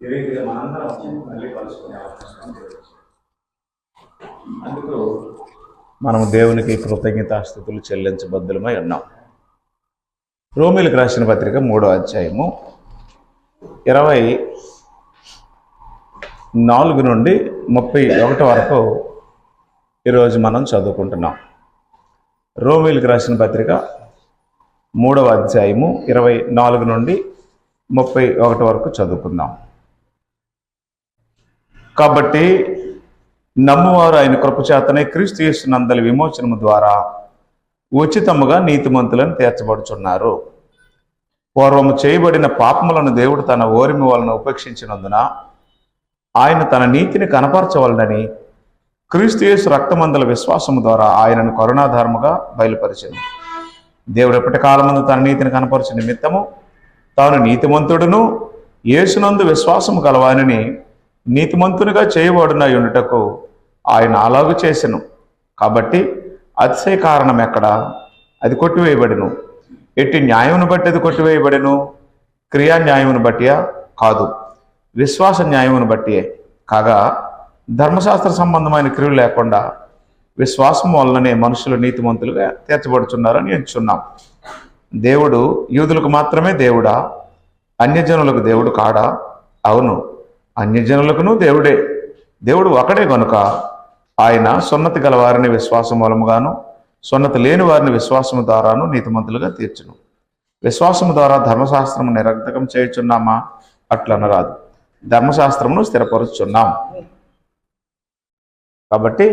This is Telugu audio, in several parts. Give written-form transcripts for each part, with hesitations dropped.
ఈ రీతిగా మనందరం మళ్ళీ కలుసుకునే అవకాశం ఉంది. అందుకు మనం దేవునికి కృతజ్ఞతాస్తుతులు చెల్లించబద్దులమై ఉన్నాం. రోమీలకు రాసిన పత్రిక 3వ అధ్యాయము 24 నుండి 31 వరకు ఈరోజు మనం చదువుకుంటున్నాం. రోమీలకు రాసిన పత్రిక 3వ అధ్యాయము 24 నుండి 31 వరకు చదువుకుందాం. కాబట్టి నమ్మువారు ఆయన కృపచేతనే క్రీస్తు యేసునందలి విమోచనము ద్వారా ఉచితముగా నీతిమంతులను తీర్చబడుచున్నారు. పూర్వము చేయబడిన పాపములను దేవుడు తన ఓరిమి వలన ఉపేక్షించినందున ఆయన తన నీతిని కనపరచవలనని క్రీస్తు యేసు రక్తమందల విశ్వాసము ద్వారా ఆయనను కరుణాధారముగా బయలుపరిచింది. దేవుడు ఎప్పటి కాలమందు తన నీతిని కనపరచు నిమిత్తము తాను నీతిమంతుడును యేసునందు విశ్వాసము కలవానని నీతిమంతునిగా చేయబడిన యుండుటకు ఆయన అలాగు చేసెను. కాబట్టి అతిశయ కారణం ఎక్కడ? అది కొట్టివేయబడెను. ఎట్టి న్యాయమును బట్టి అది కొట్టివేయబడెను? క్రియా న్యాయమును బట్టియా? కాదు, విశ్వాస న్యాయమును బట్టియే. కాగా ధర్మశాస్త్ర సంబంధమైన క్రియలు లేకుండా విశ్వాసం వలననే మనుషులు నీతిమంతులుగా తీర్చబడుచున్నారని ఎంచున్నాం. దేవుడు యూదులకు మాత్రమే దేవుడా? అన్యజనులకు దేవుడు కాడా? అవును, అన్యజనులకును దేవుడే. దేవుడు ఒకడే కనుక ఆయన సున్నతి గల వారిని విశ్వాసం మూలముగాను సున్నతి లేని వారిని విశ్వాసము ద్వారాను నీతిమంతులుగా తీర్చును. విశ్వాసము ద్వారా ధర్మశాస్త్రము నిరర్ధకం చేయుచున్నామా? అట్లనరాదు, ధర్మశాస్త్రమును స్థిరపరుచున్నాం. కాబట్టి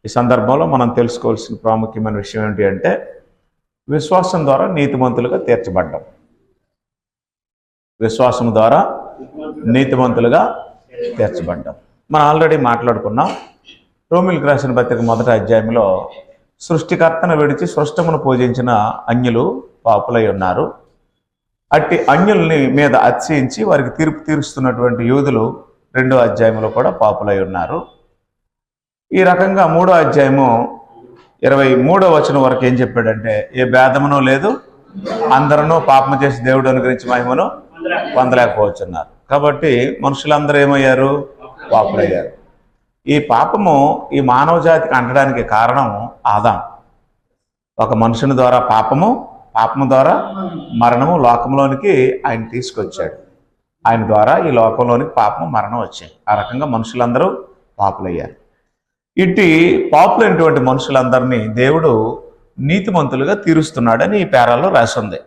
ఈ సందర్భంలో మనం తెలుసుకోవాల్సిన ప్రాముఖ్యమైన విషయం ఏంటి అంటే, విశ్వాసం ద్వారా నీతిమంతులుగా తీర్చబడ్డాం. విశ్వాసం ద్వారా నీతిమంతులుగా తీర్చబడ్డాం. మనం ఆల్రెడీ మాట్లాడుకున్నాం. రోమీలకు రాసిన పత్రిక 1వ అధ్యాయంలో సృష్టికర్తను విడిచి సృష్టమును పూజించిన అన్యులు పాపులై ఉన్నారు. అట్టి అన్యుల్ని మీద అతిశయించి వారికి తీర్పు తీరుస్తున్నటువంటి యూదులు 2వ అధ్యాయంలో కూడా పాపులై ఉన్నారు. ఈ రకంగా 3వ అధ్యాయము 23వ వచనం వరకు ఏం చెప్పాడంటే, ఏ భేదమునో లేదు, అందరూ పాపము చేసి దేవుడు అనుగ్రహించి మహిమను పొందలేకపోతున్నారు. కాబట్టి మనుషులందరూ ఏమయ్యారు? పాపులయ్యారు. ఈ పాపము ఈ మానవ జాతికి అంటడానికి కారణం ఆదాం. ఒక మనుషుని ద్వారా పాపము ద్వారా మరణము లోకంలోనికి ఆయన తీసుకొచ్చాడు. ఆయన ద్వారా ఈ లోకంలోనికి పాపము మరణం వచ్చాయి. ఆ రకంగా మనుషులందరూ పాపులయ్యారు. ఇట్టి పాపులైనటువంటి మనుషులందరినీ దేవుడు నీతిమంతులుగా తీరుస్తున్నాడని ఈ పేరాల్లో రాసింది.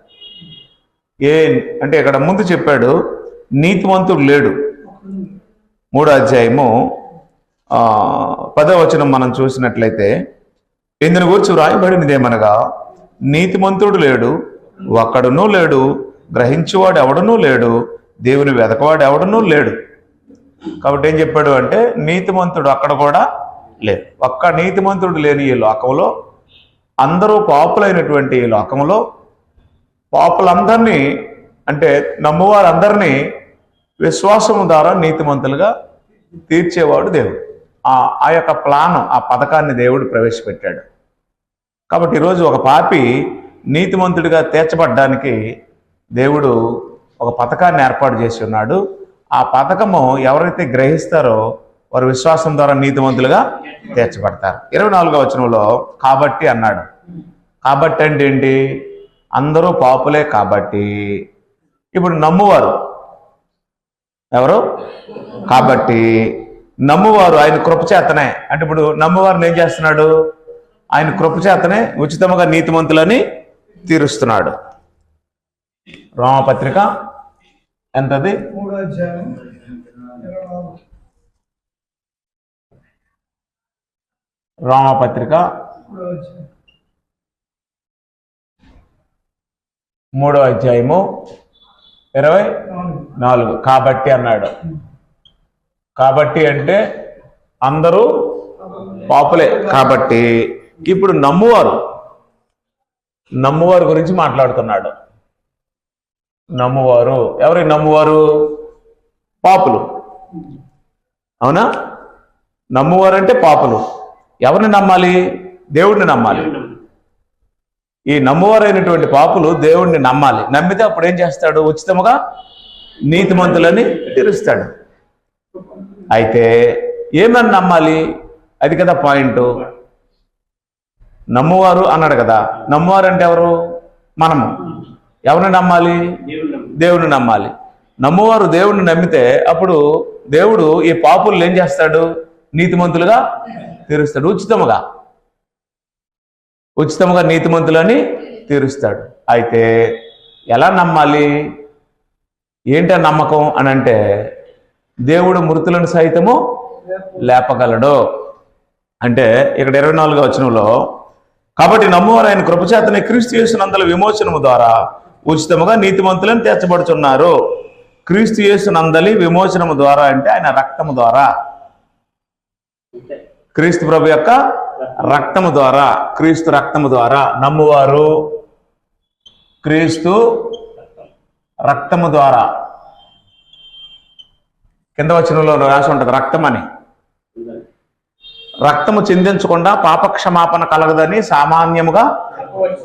అంటే ఇక్కడ ముందు చెప్పాడు నీతిమంతుడు లేడు. 3వ అధ్యాయము 10వ వచనం మనం చూసినట్లయితే, ఇందుని గురించి వ్రాయబడినదేమనగా, నీతిమంతుడు లేడు, ఒక్కడునూ లేడు, గ్రహించేవాడు ఎవడనూ లేడు, దేవుని వెదకవాడు ఎవడనూ లేడు. కాబట్టి ఏం చెప్పాడు అంటే, నీతిమంతుడు అక్కడ కూడా లేడు. ఒక్క నీతిమంతుడు లేని ఈ లోకంలో, అందరూ పాపులైనటువంటి ఈ లోకంలో పాపులందరినీ, అంటే నమ్మువారందరినీ విశ్వాసము ద్వారా నీతిమంతులుగా తీర్చేవాడు దేవుడు. ఆ యొక్క ప్లాను, ఆ పథకాన్ని దేవుడు ప్రవేశపెట్టాడు. కాబట్టి ఈరోజు ఒక పాపి నీతిమంతుడిగా తీర్చబడ్డానికి దేవుడు ఒక పథకాన్ని ఏర్పాటు చేసి ఉన్నాడు. ఆ పథకము ఎవరైతే గ్రహిస్తారో వారు విశ్వాసం ద్వారా నీతిమంతులుగా తీర్చబడతారు. 24వ వచనంలో కాబట్టి అన్నాడు. కాబట్టి అంటే ఏంటి? అందరూ పాపులే కాబట్టి. ఇప్పుడు నమ్మువారు ఎవరు? కాబట్టి నమ్మువారు ఆయన కృపచేతనే, అంటే ఇప్పుడు నమ్మువారిని ఏం చేస్తున్నాడు? ఆయన కృపచేతనే ఉచితముగా నీతిమంతులని తీరుస్తున్నాడు. రోమపత్రిక ఎంతది? 3వ అధ్యాయం 24. రోమపత్రిక 3వ అధ్యాయము 24. కాబట్టి అన్నాడు. కాబట్టి అంటే అందరూ పాపులే కాబట్టి. ఇప్పుడు నమ్మువారు గురించి మాట్లాడుతున్నాడు. నమ్మువారు ఎవరి? నమ్మువారు పాపులు. అవునా? నమ్మువారు అంటే పాపులు. ఎవరిని నమ్మాలి? దేవుడిని నమ్మాలి. ఈ నమ్మువారైనటువంటి పాపులు దేవుడిని నమ్మాలి. నమ్మితే అప్పుడు ఏం చేస్తాడు? ఉచితముగా నీతిమంతులని తీరుస్తాడు. అయితే ఏమని నమ్మాలి? అది కదా పాయింట్. నమ్మువారు అన్నాడు కదా. నమ్మువారు అంటే ఎవరు? మనము. ఎవరిని నమ్మాలి? దేవుని నమ్మాలి. నమ్మువారు దేవుణ్ణి నమ్మితే అప్పుడు దేవుడు ఈ పాపులను ఏం చేస్తాడు? నీతిమంతులుగా తీరుస్తాడు. ఉచితముగా నీతిమంతులని తీరుస్తాడు. అయితే ఎలా నమ్మాలి? ఏంట నమ్మకం అని అంటే, దేవుడు మృతులను సైతము లేపగలడు అంటే ఇక్కడ 24వ వచనంలో, కాబట్టి నమ్మువారు ఆయన కృపచేతనే క్రీస్తు యేసునందల విమోచనము ద్వారా ఉచితముగా నీతిమంతులను తీర్చబడుచున్నారు. క్రీస్తు యేసునందలి విమోచనము ద్వారా అంటే ఆయన రక్తము ద్వారా, క్రీస్తు ప్రభు యొక్క రక్తము ద్వారా, క్రీస్తు రక్తము ద్వారా నమ్మువారు క్రీస్తు రక్తము ద్వారా. కింద వచనంలో రాసి ఉంటుంది రక్తం అని. రక్తము చిందించకుండా పాపక్షమాపణ కలగదని సామాన్యముగా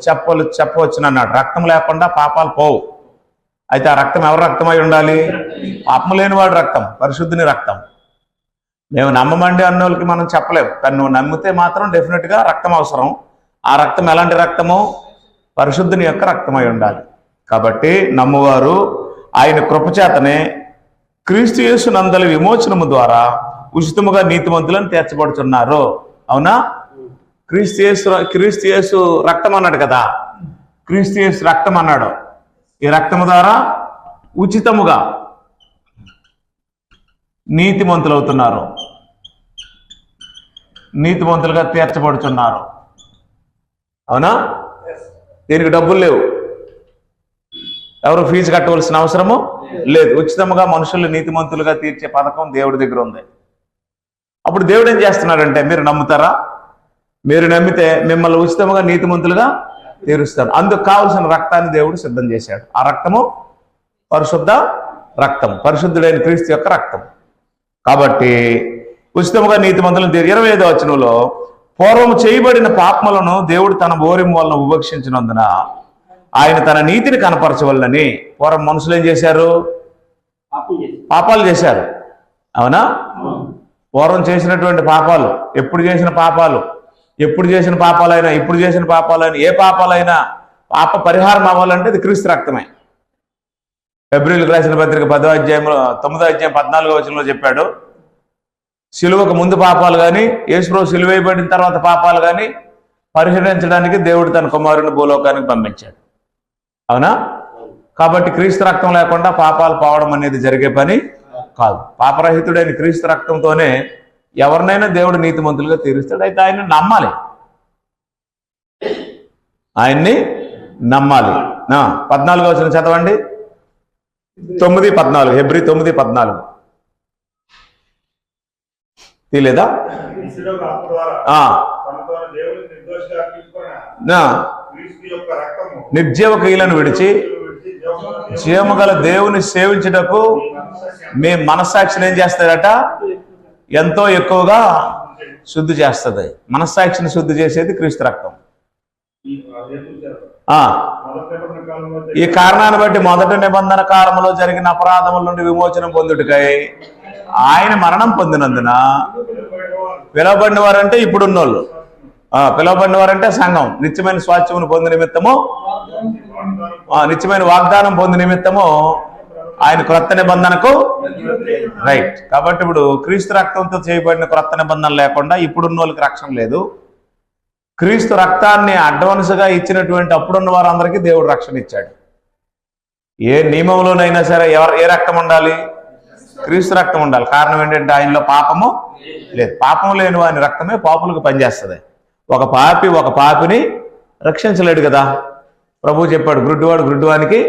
చెప్పవచ్చును అన్నాడు. రక్తం లేకుండా పాపాలు పోవు. అయితే ఆ రక్తం ఎవరి రక్తమై ఉండాలి? పాపము లేనివాడు రక్తం, పరిశుద్ధుని రక్తం. మేము నమ్మమండి అన్న వాళ్ళకి మనం చెప్పలేము, కానీ నువ్వు నమ్మితే మాత్రం డెఫినెట్గా రక్తం అవసరం. ఆ రక్తం ఎలాంటి రక్తము? పరిశుద్ధుని యొక్క రక్తమై ఉండాలి. కాబట్టి నమ్మువారు ఆయన కృపచేతనే క్రీస్తు యేసు నందలి విమోచనము ద్వారా ఉచితముగా నీతిమంతులను తీర్చబడుతున్నారు. అవునా? క్రీస్తు యేసు రక్తం అన్నాడు కదా. క్రీస్తు యేసు రక్తం అన్నాడు. ఈ రక్తము ద్వారా ఉచితముగా నీతిమంతులు అవుతున్నారు, నీతిమంతులుగా తీర్చబడుతున్నారు. అవునా? దీనికి డబ్బులు లేవు, ఎవరు ఫీజు కట్టవలసిన అవసరము లేదు. ఉచితముగా మనుషులు నీతిమంతులుగా తీర్చే పథకం దేవుడి దగ్గర ఉంది. అప్పుడు దేవుడు ఏం చేస్తున్నాడంటే, మీరు నమ్ముతారా? మీరు నమ్మితే మిమ్మల్ని ఉచితముగా నీతిమంతులుగా తీరుస్తాడు. అందుకు కావలసిన రక్తాన్ని దేవుడు సిద్ధం చేశాడు. ఆ రక్తము పరిశుద్ధ రక్తం, పరిశుద్ధుడైన క్రీస్తు యొక్క రక్తం. కాబట్టి ఉచితముగా నీతిమంతులను 25వ వచనంలో, పూర్వం చేయబడిన పాపములను దేవుడు తన బోరిము వలన ఉపేక్షించినందున ఆయన తన నీతిని కనపరచవలనని. పూర్వం మనుషులు ఏం చేశారు? పాపాలు చేశారు. అవునా? పూర్వం చేసినటువంటి పాపాలు, ఎప్పుడు చేసిన పాపాలు, ఇప్పుడు చేసిన పాపాలైనా ఏ పాపాలైనా పాప పరిహారం అవ్వాలంటే అది క్రీస్తు రక్తమే. ఫిబ్రవరికి రాసిన పత్రిక 10వ అధ్యాయంలో 9వ అధ్యాయం 14వ వచనంలో చెప్పాడు, సిలువకు ముందు పాపాలు కానీ యేసుప్రభు సిలువ వేయబడిన తర్వాత పాపాలు కానీ పరిహరించడానికి దేవుడు తన కుమారుని భూలోకానికి పంపించాడు. అవునా? కాబట్టి క్రీస్తు రక్తం లేకుండా పాపాలు పోవడం అనేది జరిగే పని కాదు. పాపరహితుడైన క్రీస్తు రక్తంతోనే ఎవరినైనా దేవుడు నీతిమంతులుగా తీరుస్తాడు. అయితే ఆయన్ని నమ్మాలి, ఆయన్ని నమ్మాలి. 14వ వచనం చదవండి. 9:14 హెబ్రీ 9:14 తీలేదా? నిర్జీవ క్రియలను విడిచి జీవము గల దేవుని సేవించుటకు మీ మనస్సాక్షిని ఏం చేస్తాడట? ఎంతో ఎక్కువగా శుద్ధి చేస్తుంది. మనస్సాక్షిని శుద్ధి చేసేది క్రీస్తు రక్తం. ఈ కారణాన్ని బట్టి మొదటి నిబంధన కాలంలో జరిగిన అపరాధముల నుండి విమోచనం పొందుటకై ఆయన మరణం పొందినందున పిలువబడిన వారంటే ఇప్పుడున్నోళ్ళు, పిలువబడిన వారంటే సంఘం నిత్యమైన స్వాస్థ్యమును పొంది నిమిత్తము, నిత్యమైన వాగ్దానం పొంది నిమిత్తము ఆయన క్రొత్త నిబంధనకు రైట్. కాబట్టి ఇప్పుడు క్రీస్తు రక్తంతో చేయబడిన క్రొత్త నిబంధన లేకుండా ఇప్పుడున్న వాళ్ళకి రక్షణ లేదు. క్రీస్తు రక్తాన్ని అడ్వాన్స్గా ఇచ్చినటువంటి అప్పుడున్న వారందరికీ దేవుడు రక్షణ ఇచ్చాడు. ఏ నియమంలోనైనా సరే ఏ రక్తం ఉండాలి? క్రీస్తు రక్తం ఉండాలి. కారణం ఏంటంటే ఆయనలో పాపము లేదు. పాపము లేని వాని రక్తమే పాపులకు పనిచేస్తుంది. ఒక పాపిని రక్షించలేడు కదా. ప్రభు చెప్పాడు, గుడ్డివాడు గుడ్డివానికి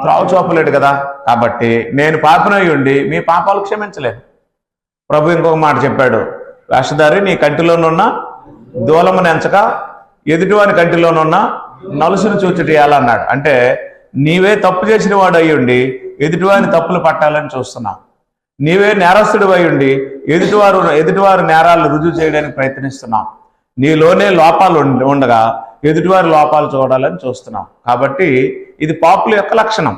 త్రావు చూపలేడు కదా. కాబట్టి నేను పాపినై ఉండి మీ పాపాలు క్షమించలేను. ప్రభు ఇంకొక మాట చెప్పాడు, వేషధారి నీ కంటిలోనున్న దూలమును ఎంచక ఎదుటివాని కంటిలోనున్న నలుసును చూచుటేయాలన్నాడు. అంటే నీవే తప్పు చేసిన వాడు అయ్యుండి ఎదుటివాని తప్పులు పట్టాలని చూస్తున్నావు. నీవే నేరస్తుడు అయ్యుండి ఎదుటివారు నేరాలు రుజువు చేయడానికి ప్రయత్నిస్తున్నావు. నీలోనే లోపాలు ఉండగా ఎదుటివారి లోపాలు చూడాలని చూస్తున్నాం. కాబట్టి ఇది పాపుల యొక్క లక్షణం.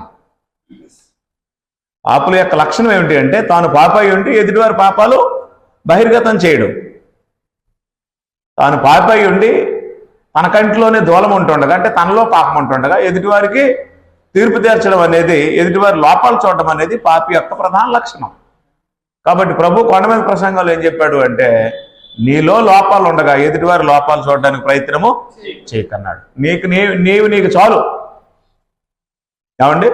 పాపుల యొక్క లక్షణం ఏమిటి అంటే తాను పాపై ఉండి ఎదుటివారి పాపాలు బహిర్గతం చేయడం. తాను పాపై ఉండి తన కంటిలోనే దూలం ఉంటుండగా, అంటే తనలో పాపం ఉంటుండగా ఎదుటివారికి తీర్పు తీర్చడం అనేది, ఎదుటివారి లోపాలు చూడడం అనేది పాపి యొక్క ప్రధాన లక్షణం. కాబట్టి ప్రభు కొండ మీద ప్రసంగంలో ఏం చెప్పాడు అంటే, నీలో లోపాలు ఉండగా ఎదుటివారి లోపాలు చూడడానికి ప్రయత్నము చేయకన్నాడు. నీకు చాలు. ఏమండి,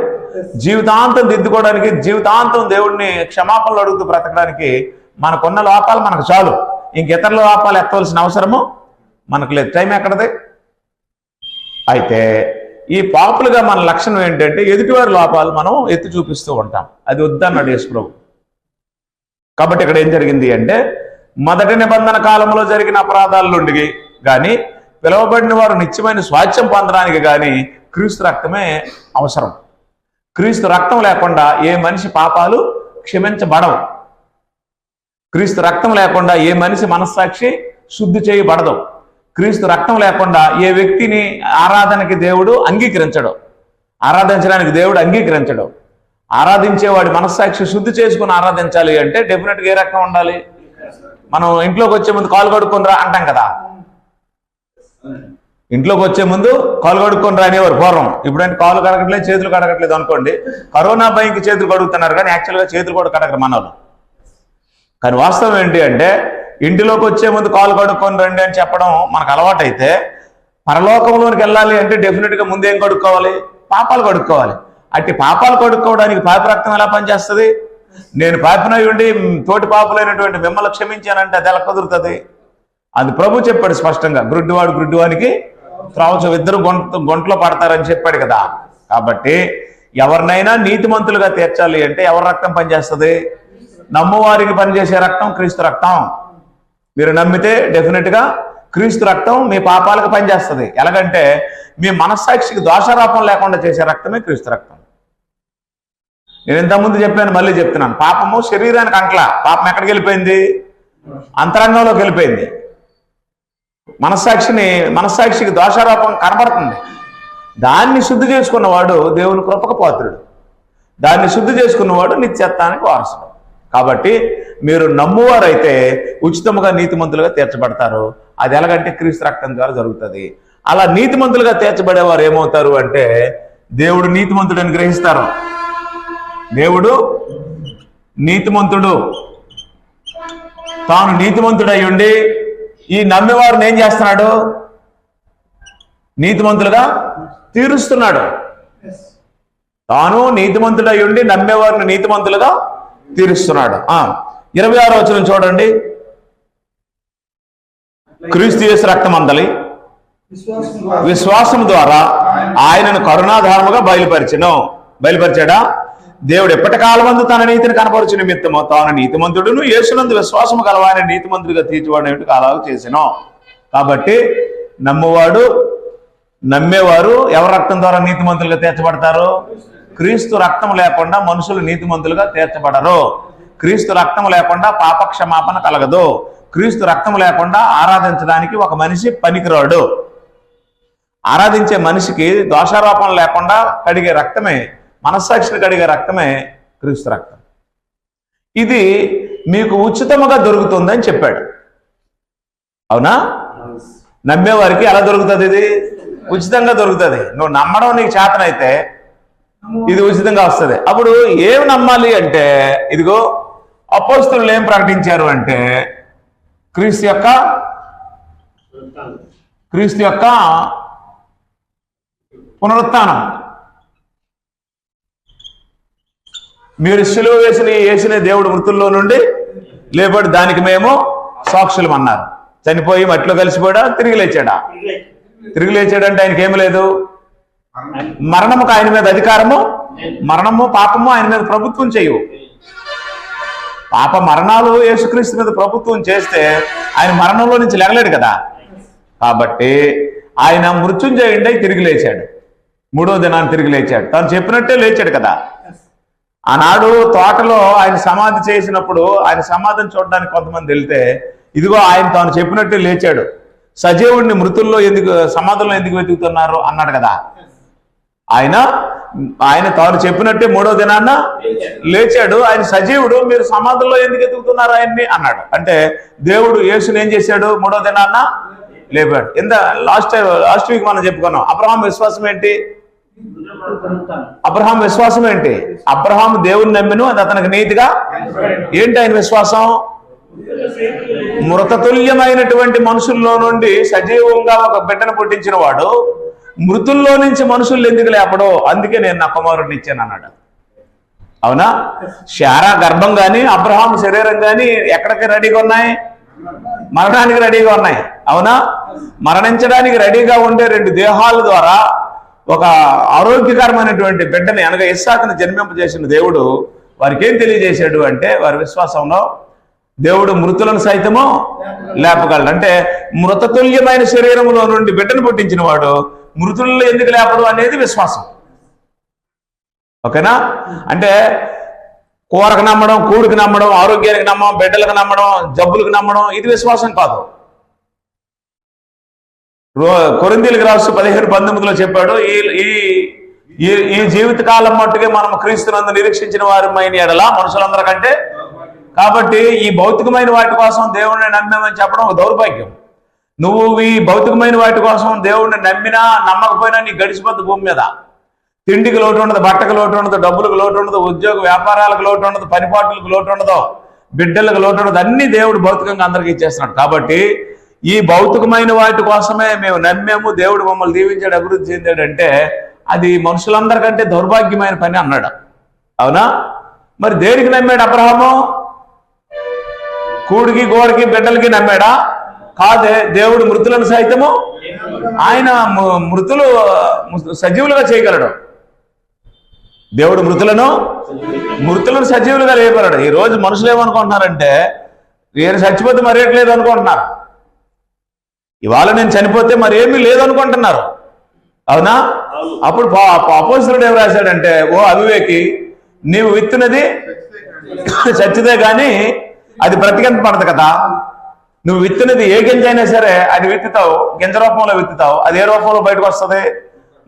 జీవితాంతం దిద్దుకోవడానికి, జీవితాంతం దేవుడిని క్షమాపణలు అడుగుతూ బ్రతకడానికి మనకున్న లోపాలు మనకు చాలు. ఇంకితరుల లోపాలు ఎత్తవలసిన అవసరము మనకు లేదు. టైం ఎక్కడది? అయితే ఈ పాపులుగా మన లక్షణం ఏంటంటే ఎదుటివారి లోపాలు మనం ఎత్తి చూపిస్తూ ఉంటాం. అది వద్దన్నాడు యేసు ప్రభు. కాబట్టి ఇక్కడ ఏం జరిగింది అంటే, మొదటి నిబంధన కాలంలో జరిగిన అపరాధాల నుండి కానీ పిలువబడిన వారు నిత్యమైన స్వాస్థ్యం పొందడానికి కానీ క్రీస్తు రక్తమే అవసరం. క్రీస్తు రక్తం లేకుండా ఏ మనిషి పాపాలు క్షమించబడవు. క్రీస్తు రక్తం లేకుండా ఏ మనిషి మనస్సాక్షి శుద్ధి చేయబడదు. క్రీస్తు రక్తం లేకుండా ఏ వ్యక్తిని ఆరాధనకి దేవుడు అంగీకరించడు, ఆరాధించడానికి దేవుడు అంగీకరించడు. ఆరాధించేవాడి మనస్సాక్షి శుద్ధి చేసుకుని ఆరాధించాలి అంటే డెఫినెట్గా ఏ రక్తం ఉండాలి? మనం ఇంట్లోకి వచ్చే ముందు కాలు కడుక్కొని రా అంటాం కదా. ఇంట్లోకి వచ్చే ముందు కాలు కడుక్కొని రా అనేవారు పూర్వం. ఇప్పుడంటే కాలు కడగట్లేదు, చేతులు కడగట్లేదు అనుకోండి. కరోనా భయంకి చేతులు కడుగుతున్నారు, కానీ యాక్చువల్గా చేతులు కూడా కడగరు మనోళ్ళు. కానీ వాస్తవం ఏంటి అంటే, ఇంటిలోకి వచ్చే ముందు కాలు కడుక్కొని రండి అని చెప్పడం మనకు అలవాటైతే, పరలోకంలోనికి వెళ్ళాలి అంటే డెఫినెట్గా ముందేం కడుక్కోవాలి? పాపాలు కడుక్కోవాలి. అట్టి పాపాలు కడుక్కోవడానికి పాప రక్తం ఎలా పనిచేస్తుంది? నేను పాపినై ఉండి తోటి పాపులైనటువంటి మిమ్మల్ని క్షమించానంటే అది ఎలా కుదురుతుంది? అది ప్రభు చెప్పాడు స్పష్టంగా, గుడ్డివాడు గుడ్డివానికి త్రావచ్చు, ఇద్దరు గొంట్లో పడతారని చెప్పాడు కదా. కాబట్టి ఎవరినైనా నీతిమంతులుగా తీర్చాలి అంటే ఎవరి రక్తం పనిచేస్తుంది? నమ్మువారికి పనిచేసే రక్తం క్రీస్తు రక్తం. మీరు నమ్మితే డెఫినెట్గా క్రీస్తు రక్తం మీ పాపాలకు పనిచేస్తుంది. ఎలాగంటే మీ మనస్సాక్షికి దోషారోపణ లేకుండా చేసే రక్తమే క్రీస్తు రక్తం. నేను ఇంతకుముందు చెప్పాను, మళ్ళీ చెప్తున్నాను. పాపము శరీరానికి అంట్ల, పాపం ఎక్కడికి వెళ్ళిపోయింది? అంతరంగంలోకి వెళ్ళిపోయింది. మనస్సాక్షికి దోషారోపణ కనబడుతుంది. దాన్ని శుద్ధి చేసుకున్నవాడు దేవుని కృపకు పాత్రుడు. దాన్ని శుద్ధి చేసుకున్నవాడు నిత్యత్వానికి వారసుడు. కాబట్టి మీరు నమ్మువారైతే ఉచితముగా నీతిమంతులుగా తీర్చబడతారు. అది ఎలాగంటే క్రీస్తు రక్తం ద్వారా జరుగుతుంది. అలా నీతిమంతులుగా తీర్చబడేవారు ఏమవుతారు అంటే, దేవుడు నీతిమంతుడని గ్రహిస్తారు. దేవుడు నీతిమంతుడు. తాను నీతిమంతుడై ఉండి ఈ నమ్మేవారిని ఏం చేస్తున్నాడు? నీతిమంతులుగా తీరుస్తున్నాడు. తాను నీతిమంతుడై ఉండి నమ్మేవారిని నీతిమంతులుగా తీరుస్తున్నాడు. 26వ వచనం చూడండి. క్రీస్తు యేసు రక్తమందలి విశ్వాసం ద్వారా ఆయనను కరుణాధారముగా బయలుపరిచాడా? దేవుడు ఎప్పటి కాలమందు తన నీతిని కనపరచు నిమిత్తము తాను నీతిమంతుడును యేసునందు విశ్వాసము గలవాయన నీతిమంతుడిగా తీర్చివాడు అలాగ చేసినో. కాబట్టి నమ్మేవారు ఎవరి రక్తం ద్వారా నీతిమంతులుగా తీర్చబడతారు? క్రీస్తు రక్తం లేకుండా మనుషులు నీతిమంతులుగా తీర్చబడరు. క్రీస్తు రక్తం లేకుండా పాపక్షమాపణ కలగదు. క్రీస్తు రక్తం లేకుండా ఆరాధించడానికి ఒక మనిషి పనికిరాడు. ఆరాధించే మనిషికి దోషారోపణ లేకుండా కడిగే రక్తమే, మనస్సాక్షిని కడిగే రక్తమే క్రీస్తు రక్తం. ఇది మీకు ఉచితముగా దొరుకుతుందని చెప్పాడు. అవునా? నమ్మేవారికి ఎలా దొరుకుతుంది? ఇది ఉచితంగా దొరుకుతుంది. నువ్వు నమ్మడం నీకు చేతనైతే ఇది ఉచితంగా వస్తుంది. అప్పుడు ఏం నమ్మాలి అంటే, ఇదిగో అపోస్తలులు ఏం ప్రకటించారు అంటే, క్రీస్తు యొక్క పునరుత్థానం. మీరు సిలువ వేసిన దేవుడు మృతుల్లో నుండి లేబడి దానికి మేము సాక్షులం అన్నారు. చనిపోయి మట్టిలో కలిసిపోయాడా? తిరిగి లేచాడా? తిరిగి లేచాడంటే ఆయనకి ఏమి లేదు. మరణముకు ఆయన మీద అధికారము, మరణము పాపము ఆయన మీద ప్రభుత్వం చేయవు. పాప మరణాలు యేసుక్రీస్తు మీద ప్రభుత్వం చేస్తే ఆయన మరణంలో నుంచి లెగలేడు కదా. కాబట్టి ఆయన మృత్యుంజయుడై తిరిగి లేచాడు. 3వ దినాన్ని తిరిగి లేచాడు. తాను చెప్పినట్టే లేచాడు కదా. ఆనాడు తోటలో ఆయన సమాధి చేసినప్పుడు ఆయన సమాధిని చూడడానికి కొంతమంది వెళ్తే, ఇదిగో ఆయన తాను చెప్పినట్టే లేచాడు, సజీవుడిని మృతుల్లో సమాధుల్లో ఎందుకు వెతుకుతున్నారు అన్నాడు కదా. ఆయన తాను చెప్పినట్టే 3వ దినాన్న లేచాడు. ఆయన సజీవుడు, మీరు సమాధుల్లో ఎందుకు ఎదుగుతున్నారు ఆయన్ని అన్నాడు. అంటే దేవుడు యేసుని ఏం చేశాడు? 3వ దినాన్న లేపాడు. లాస్ట్ వీక్ మనం చెప్పుకున్నాం. అబ్రహాం విశ్వాసం ఏంటి? అబ్రహాం దేవుని నమ్మిను, అది అతనికి నీతిగా. ఏంటి ఆయన విశ్వాసం? మృతతుల్యమైనటువంటి మనుషుల్లో నుండి సజీవంగా ఒక బిడ్డను పుట్టించిన వాడు మృతుల్లో నుంచి మనుషులు ఎందుకు లేపడో, అందుకే నేను నా కుమారుడిని ఇచ్చాను అన్నాడు. అవునా? శారా గర్భం కానీ అబ్రహాం శరీరం కానీ ఎక్కడికి రెడీగా ఉన్నాయి? మరణానికి రెడీగా ఉన్నాయి. అవునా? మరణించడానికి రెడీగా ఉండే 2 దేహాల ద్వారా ఒక ఆరోగ్యకరమైనటువంటి బిడ్డని అనగా ఇస్సాకును జన్మింపజేసిన దేవుడు వారికి ఏం తెలియజేశాడు అంటే, వారి విశ్వాసంలో దేవుడు మృతులను సైతము లేపగలడు. అంటే మృతతుల్యమైన శరీరంలో నుండి బిడ్డను పుట్టించిన వాడు మృతుల్లో ఎందుకు లేపడు అనేది విశ్వాసం. ఓకేనా? అంటే కూరకు నమ్మడం, కూడికి నమ్మడం, ఆరోగ్యానికి నమ్మడం, బిడ్డలకు నమ్మడం, జబ్బులకు నమ్మడం ఇది విశ్వాసం కాదు. కొరింథీయులకు రాస్తూ 15:19 చెప్పాడు, ఈ జీవితకాలం మట్టుకే మనం క్రీస్తునందు నిరీక్షించిన వారమైన ఎడల మనుషులందరికంటే. కాబట్టి ఈ భౌతికమైన వాటి కోసం దేవుడిని నమ్మామని చెప్పడం ఒక దౌర్భాగ్యం. నువ్వు ఈ భౌతికమైన వాటి కోసం దేవుడిని నమ్మినా నమ్మకపోయినా నీకు గడిచిపోద్దు భూమి మీద. తిండికి లోటు ఉండదు, బట్టకు లోటు ఉండదు, డబ్బులకు లోటు ఉండదు, ఉద్యోగ వ్యాపారాలకు లోటు ఉండదు, పనిపాట్లకు లోటు ఉండదు, బిడ్డలకు లోటు ఉండదు. అన్ని దేవుడు భౌతికంగా అందరికీ ఇచ్చేస్తున్నాడు. కాబట్టి ఈ భౌతికమైన వాటి కోసమే మేము నమ్మాము, దేవుడు మమ్మల్ని దీవించాడు, అభివృద్ధి చెందాడంటే అది మనుషులందరికంటే దౌర్భాగ్యమైన పని అన్నాడు. అవునా? మరి దేనికి నమ్మాడు అబ్రహాము? కూడికి, గోడకి, బిడ్డలకి నమ్మాడా? కాదే. దేవుడు మృతులను సైతము ఆయన మృతులు సజీవులుగా చేయగలడు. దేవుడు మృతులను సజీవులుగా లేపగలడు. ఈ రోజు మనుషులు ఏమనుకుంటున్నారంటే, నేను చచ్చిపోతే మరేట్లేదు అనుకుంటున్నారు. ఇవాళ నేను చనిపోతే మరి ఏమీ లేదనుకుంటున్నారు. అవునా? అప్పుడు అపోస్తలుడు ఏం రాశాడంటే, ఓ అవివేకి, నీవు విత్తునది చచ్చితే గాని అది బ్రతికింపబడదు కదా. నువ్వు విత్తునది ఏ గింజ అయినా సరే అది విత్తుతావు, గింజ రూపంలో విత్తుతావు, అది ఏ రూపంలో బయటకు వస్తుంది?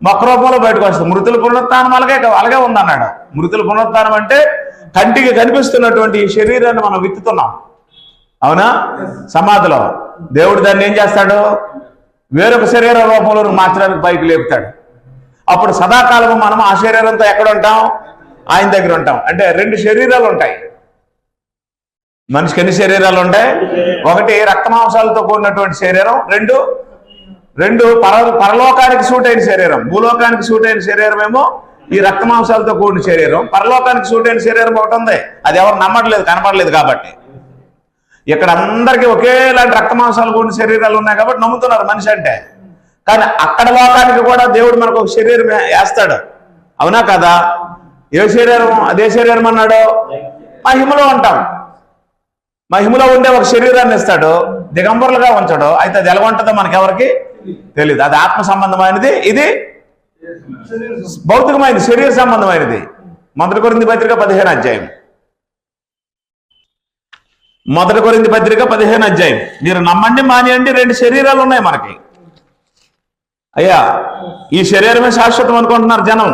మొక్క రూపంలో బయటకు వస్తుంది. మృతుల పునరుత్థానం అలాగే ఉందన్నాడు. మృతుల పునరుత్థానం అంటే కంటికి కనిపిస్తున్నటువంటి ఈ శరీరాన్ని మనం విత్తుతున్నాం. అవునా? సమాధిలో దేవుడు దాన్ని ఏం చేస్తాడు? వేరొక శరీర రూపంలో మార్చడానికి పైకి లేపుతాడు. అప్పుడు సదాకాలము మనం ఆ శరీరంతో ఎక్కడ ఉంటాం? ఆయన దగ్గర ఉంటాం. అంటే 2 శరీరాలు ఉంటాయి. మనిషికి ఎన్ని శరీరాలు ఉంటాయి? 1 రక్తమాంసాలతో కూడినటువంటి శరీరం, 2 పరలోకానికి సూట్ అయిన శరీరం. భూలోకానికి సూట్ అయిన శరీరం ఏమో ఈ రక్తమాంసాలతో కూడిన శరీరం. పరలోకానికి సూట్ అయిన శరీరం ఒకటి ఉంది. అది ఎవరు నమ్మట్లేదు, కనపడలేదు. కాబట్టి ఇక్కడ అందరికీ ఒకేలాంటి రక్తమాంసాలు కూడిన శరీరాలు ఉన్నాయి కాబట్టి నమ్ముతున్నారు మనిషి అంటే. కానీ అక్కడ లోకానికి కూడా దేవుడు మనకు ఒక శరీరం వేస్తాడు. అవునా కదా? ఏ శరీరం? అదే శరీరం అన్నాడు, మహిమలో ఉంటాం. మహిమలో ఉండే ఒక శరీరాన్ని ఇస్తాడు, దిగంబరులుగా ఉంచాడు. అయితే అది ఎలా ఉంటుందో మనకెవరికి తెలియదు. అది ఆత్మ సంబంధమైనది, ఇది భౌతికమైనది, శరీర సంబంధమైనది. 1 కొరింథీ పత్రిక 15వ అధ్యాయం. 1 కొరింథీ పత్రిక 15వ అధ్యాయం. మీరు నమ్మండి మానేయండి, 2 శరీరాలు ఉన్నాయి మనకి. అయ్యా, ఈ శరీరమే శాశ్వతం అనుకుంటున్నారు జనం.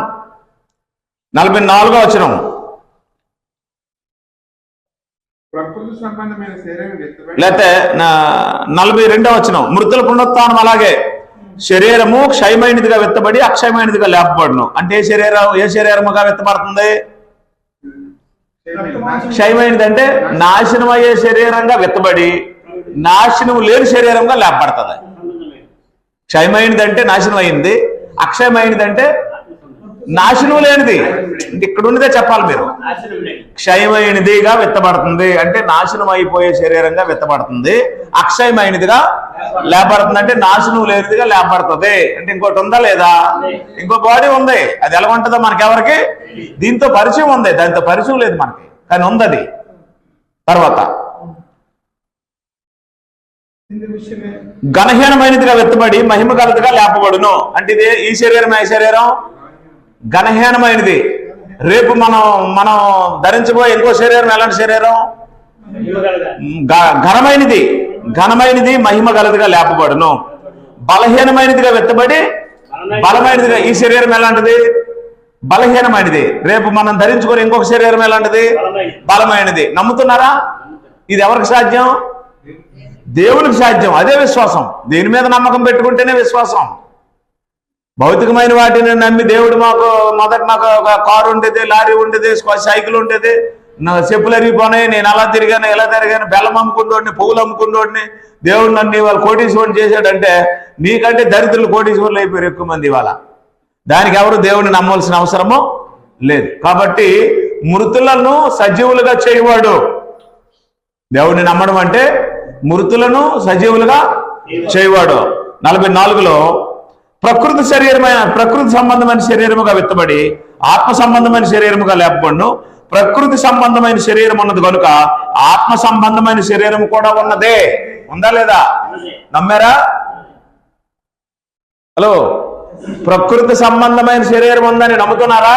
44వ వచనం. లేకపోతే 42వ వచనం. మృతుల పునరుత్థానం అలాగే శరీరము క్షయమైనదిగా విత్తబడి అక్షయమైనదిగా లేపబడును. అంటే ఏ శరీరముగా విత్తబడుతుంది? క్షయమైనది అంటే నాశనం అయ్యే శరీరంగా విత్తబడి నాశనం లేని శరీరంగా లేపబడుతుంది. క్షయమైనది అంటే నాశనం అయింది, అక్షయమైనది అంటే నాశనం లేనిది. ఇక్కడ ఉన్నదే చెప్పాలి మీరు. క్షయమైనదిగా విత్తబడుతుంది అంటే నాశనం అయిపోయే శరీరంగా విత్తబడుతుంది. అక్షయమైనదిగా లేపబడుతుంది అంటే నాశనం లేనిదిగా లేపబడుతుంది. అంటే ఇంకోటి ఉందా లేదా? ఇంకో బాడీ ఉంది. అది ఎలా ఉంటుందో మనకెవరికి? దీంతో పరిచయం ఉంది, దాంతో పరిచయం లేదు మనకి, కానీ ఉంది అది. తర్వాత ఘనహీనమైనదిగా విత్తబడి మహిమ కలదిగా లేపబడును. అంటే ఇది ఈ శరీరం, ఏ శరీరం? ఘనహీనమైనది. రేపు మనం ధరించబోయే ఇంకో శరీరం ఎలాంటి శరీరం? ఘనమైనది మహిమ గలదిగా లేపబడును. బలహీనమైనదిగా విత్తబడి బలమైనదిగా. ఈ శరీరం ఎలాంటిది? బలహీనమైనది. రేపు మనం ధరించుకునే ఇంకొక శరీరం ఎలాంటిది? బలమైనది. నమ్ముతున్నారా? ఇది ఎవరికి సాధ్యం? దేవునికి సాధ్యం. అదే విశ్వాసం. దేని మీద నమ్మకం పెట్టుకుంటేనే విశ్వాసం. భౌతికమైన వాటిని నమ్మి దేవుడు మొదట నాకు ఒక కారు ఉండేది, లారీ ఉండేది, సైకిల్ ఉండేది, నా చెప్పులు అరిగిపోయినాయి, నేను అలా తిరిగాను ఇలా తిరిగాను, బెల్లం అమ్ముకున్నోడిని, పువ్వులు అమ్ముకున్నోడిని, దేవుడు నన్ను ఇవాళ కోటీశ్వరుని చేశాడంటే నీకంటే దరిద్రులు కోటీశ్వరులు అయిపోయారు ఎక్కువ మంది ఇవాళ. దానికి ఎవరు దేవుడిని నమ్మవలసిన అవసరము లేదు. కాబట్టి మృతులను సజీవులుగా చేయవాడు. దేవుడిని నమ్మడం అంటే మృతులను సజీవులుగా చేయవాడు. 44లో ప్రకృతి సంబంధమైన శరీరముగా విత్తబడి ఆత్మ సంబంధమైన శరీరముగా లేపబడును. ప్రకృతి సంబంధమైన శరీరం ఉన్నది కనుక ఆత్మ సంబంధమైన శరీరం కూడా ఉన్నదే. ఉందా లేదా? నమ్మారా? హలో, ప్రకృతి సంబంధమైన శరీరం ఉందని నమ్ముతున్నారా?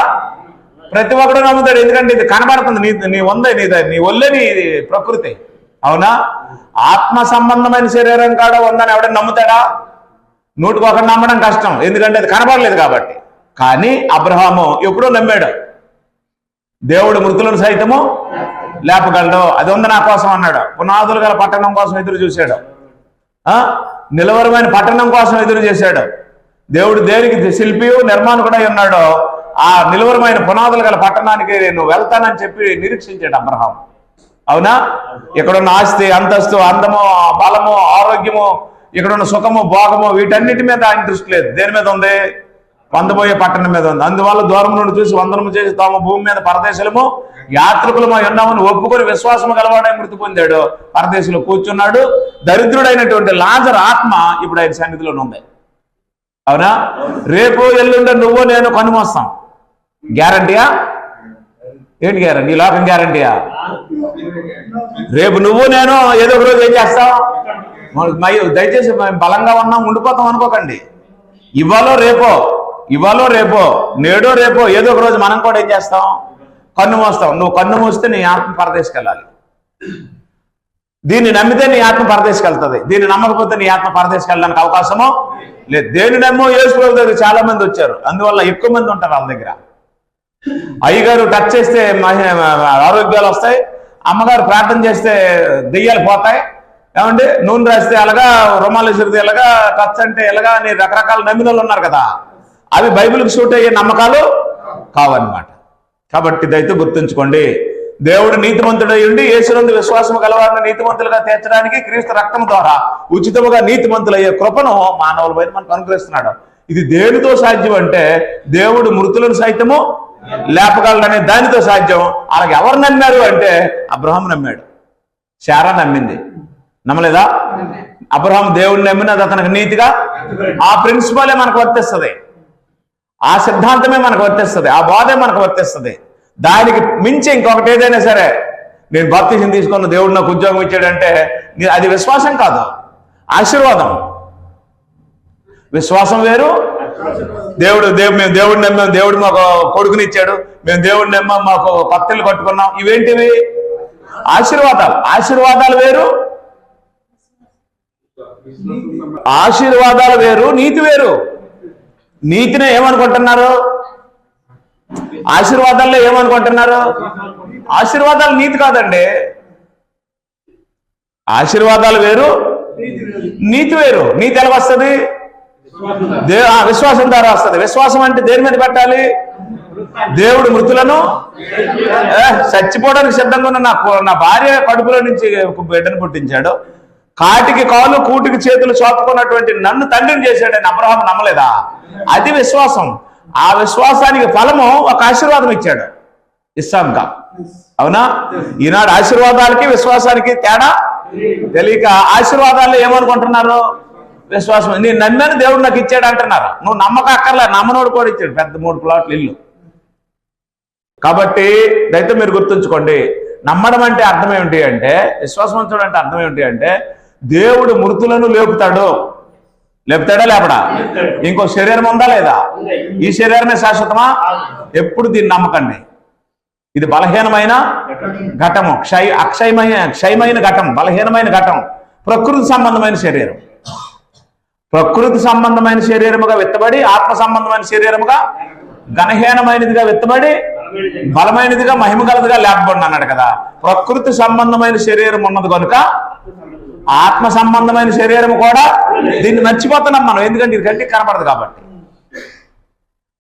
ప్రతి ఒక్కడు నమ్ముతాడు. ఎందుకంటే ఇది కనబడుతుంది. నీ ఒళ్ళే నీ ప్రకృతి. అవునా? ఆత్మ సంబంధమైన శరీరం కాడ ఉందని ఎవడైనా నమ్ముతాడా? 100కి నమ్మడం కష్టం. ఎందుకంటే అది కనబడలేదు కాబట్టి. కానీ అబ్రహాము ఎప్పుడో నమ్మాడు. దేవుడు మృతులను సైతము లేపగలడు. అది ఉంది నా కోసం అన్నాడు. పునాదులు గల పట్టణం కోసం ఎదురు చూశాడు. నిలవరమైన పట్టణం కోసం ఎదురు చేశాడు. దేవుడు దేనికి శిల్పియు నిర్మాణకుడై ఉన్నాడో ఆ నిలవరమైన పునాదులు గల పట్టణానికి నేను వెళ్తానని చెప్పి నిరీక్షించాడు అబ్రహాం. అవునా? ఇక్కడున్న ఆస్తి, అంతస్తు, అందము, బలము, ఆరోగ్యము, ఇక్కడున్న సుఖము, భోగము, వీటన్నిటి మీద ఆయన దృష్టి లేదు. దేని మీద ఉంది? పొందబోయే పట్టణం మీద ఉంది. అందువల్ల దూరం నుండి చూసి వందనము చేసి తాము భూమి మీద పరదేశులము యాత్రికులము ఉన్నామని ఒప్పుకొని విశ్వాసము గలవాడై మృతి పొందాడు. పరదేశంలో కూర్చున్నాడు. దరిద్రుడైనటువంటి లాజరు ఆత్మ ఇప్పుడు ఆయన సన్నిధిలో ఉంది. అవునా? రేపు ఎల్లుండే నువ్వు నేను కనుమొస్తాం. గ్యారంటీయా? ఏంటి గ్యారంటీ? ఈ లోకం గ్యారంటీయా? రేపు నువ్వు నేను ఏదో ఒక రోజు ఏం చేస్తాం? దయచేసి బలంగా ఉన్నాం ఉండిపోతాం అనుకోకండి. ఇవాళో రేపో నేడో రేపో ఏదో ఒక రోజు మనం కూడా ఏం చేస్తాం? కన్ను మోస్తాం. నువ్వు కన్ను మోస్తే నీ ఆత్మ పరదేశకి వెళ్ళాలి. దీన్ని నమ్మితే నీ ఆత్మ పరదేశకి వెళ్తుంది. దీన్ని నమ్మకపోతే నీ ఆత్మ పరదేశకి వెళ్ళడానికి అవకాశము లేదు. దేని నమ్మో యేసు ప్రభు దగ్గర చాలా మంది వచ్చారు. అందువల్ల ఎక్కువ మంది ఉంటారు వాళ్ళ దగ్గర. అయ్యగారు టచ్ చేస్తే ఆరోగ్యాలు వస్తాయి. అమ్మగారు ప్రార్థన చేస్తే దెయ్యాలు పోతాయి. ఏమంటే నూనె రాస్తే ఎలాగా, రుమాలు విసిరితే ఎలాగా, టచ్ అంటే ఎలాగా అని రకరకాల నమ్మినలు ఉన్నారు కదా. అవి బైబిల్కి సూట్ అయ్యే నమ్మకాలు కావన్నమాట. కాబట్టి ఇదైతే గుర్తుంచుకోండి. దేవుడు నీతిమంతుడై ఉండి యేసునందు విశ్వాసం గలవారిని నీతిమంతులుగా తీర్చడానికి క్రీస్తు రక్తం ద్వారా ఉచితముగా నీతిమంతులయ్యే కృపను మానవుల పైన మనకు అనుగ్రహిస్తున్నాడు. ఇది దేనితో సాధ్యం అంటే దేవుడు మృతులను సైతము లేపగలడనే దానితో సాధ్యం. అలాగే ఎవరు నమ్మారు అంటే అబ్రహాం నమ్మాడు, శారా నమ్మింది. నమ్మలేదా? అబ్రహాం దేవుడిని నమ్మినది అతనికి నీతిగా. ఆ ప్రిన్సిపలే మనకు వర్తిస్తుంది. ఆ సిద్ధాంతమే మనకు వర్తిస్తుంది. ఆ బోధే మనకు వర్తిస్తుంది. దానికి మించి ఇంకొకటి ఏదైనా సరే, నేను బాప్తిజం తీసుకున్న దేవుడు నాకు ఉద్యోగం ఇచ్చాడంటే అది విశ్వాసం కాదు, ఆశీర్వాదం. విశ్వాసం వేరు, మేము దేవుడిని నమ్మాం, దేవుడు మాకు కొడుకుని ఇచ్చాడు, మేము దేవుడిని నమ్మాం, మాకు పత్తిళ్ళు కట్టుకున్నాం, ఇవేంటివి? ఆశీర్వాదాలు. ఆశీర్వాదాలు వేరు, ఆశీర్వాదాలు వేరు, నీతి వేరు. నీతిని ఏమనుకుంటున్నారు? ఆశీర్వాదాల్లో ఏమనుకుంటున్నారు? ఆశీర్వాదాలు నీతి కాదండి. ఆశీర్వాదాలు వేరు, నీతి వేరు. నీతి ఎలా వస్తుంది? విశ్వాసం ద్వారా వస్తుంది. విశ్వాసం అంటే దేని మీద పెట్టాలి? దేవుడు మృతులను చచ్చిపోవడానికి సిద్ధంగా ఉన్న నా భార్య కడుపులో నుంచి బిడ్డను పుట్టించాడు, కాటికి కాలు కూటికి చేతులు చాపుకున్నటువంటి నన్ను తండ్రిని చేశాడని అబ్రహాం నమ్మలేదా? అది విశ్వాసం. ఆ విశ్వాసానికి ఫలము ఒక ఆశీర్వాదం ఇచ్చాడు ఇస్సాంగా. అవునా? ఈనాడు ఆశీర్వాదాలకి విశ్వాసానికి తేడా తెలియక ఆశీర్వాదాలు ఏమనుకుంటున్నారు? విశ్వాసం. నేను నమ్మాను, దేవుడు నాకు ఇచ్చాడు అంటున్నారు. నువ్వు నమ్మక అక్కర్లే, నమ్మనోడు కూడా ఇచ్చాడు పెద్ద 3 ప్లాట్లు ఇల్లు. కాబట్టి దయతో మీరు గుర్తుంచుకోండి, నమ్మడం అంటే అర్థం ఏమిటి అంటే, విశ్వాసవంతుడు అంటే అర్థం ఏమిటి అంటే, దేవుడు మృతులను లేపుతాడా లేపడా? ఇంకో శరీరం ఉందా లేదా? ఈ శరీరమే శాశ్వతమా? ఎప్పుడు దీన్ని నమ్మకండి. ఇది బలహీనమైన ఘటము, క్షయమైన ఘటం, బలహీనమైన ఘటం, ప్రకృతి సంబంధమైన శరీరం. ప్రకృతి సంబంధమైన శరీరముగా విత్తబడి ఆత్మ సంబంధమైన శరీరముగా ఘనహీనమైనదిగా విత్తబడి బలమైనదిగా మహిమగలదిగా లేపబడి అన్నాడు కదా. ప్రకృతి సంబంధమైన శరీరం ఉన్నది కనుక ఆత్మ సంబంధమైన శరీరం కూడా దీన్ని మర్చిపోతున్నాం మనం, ఎందుకంటే ఇది కంటికి కనపడదు కాబట్టి.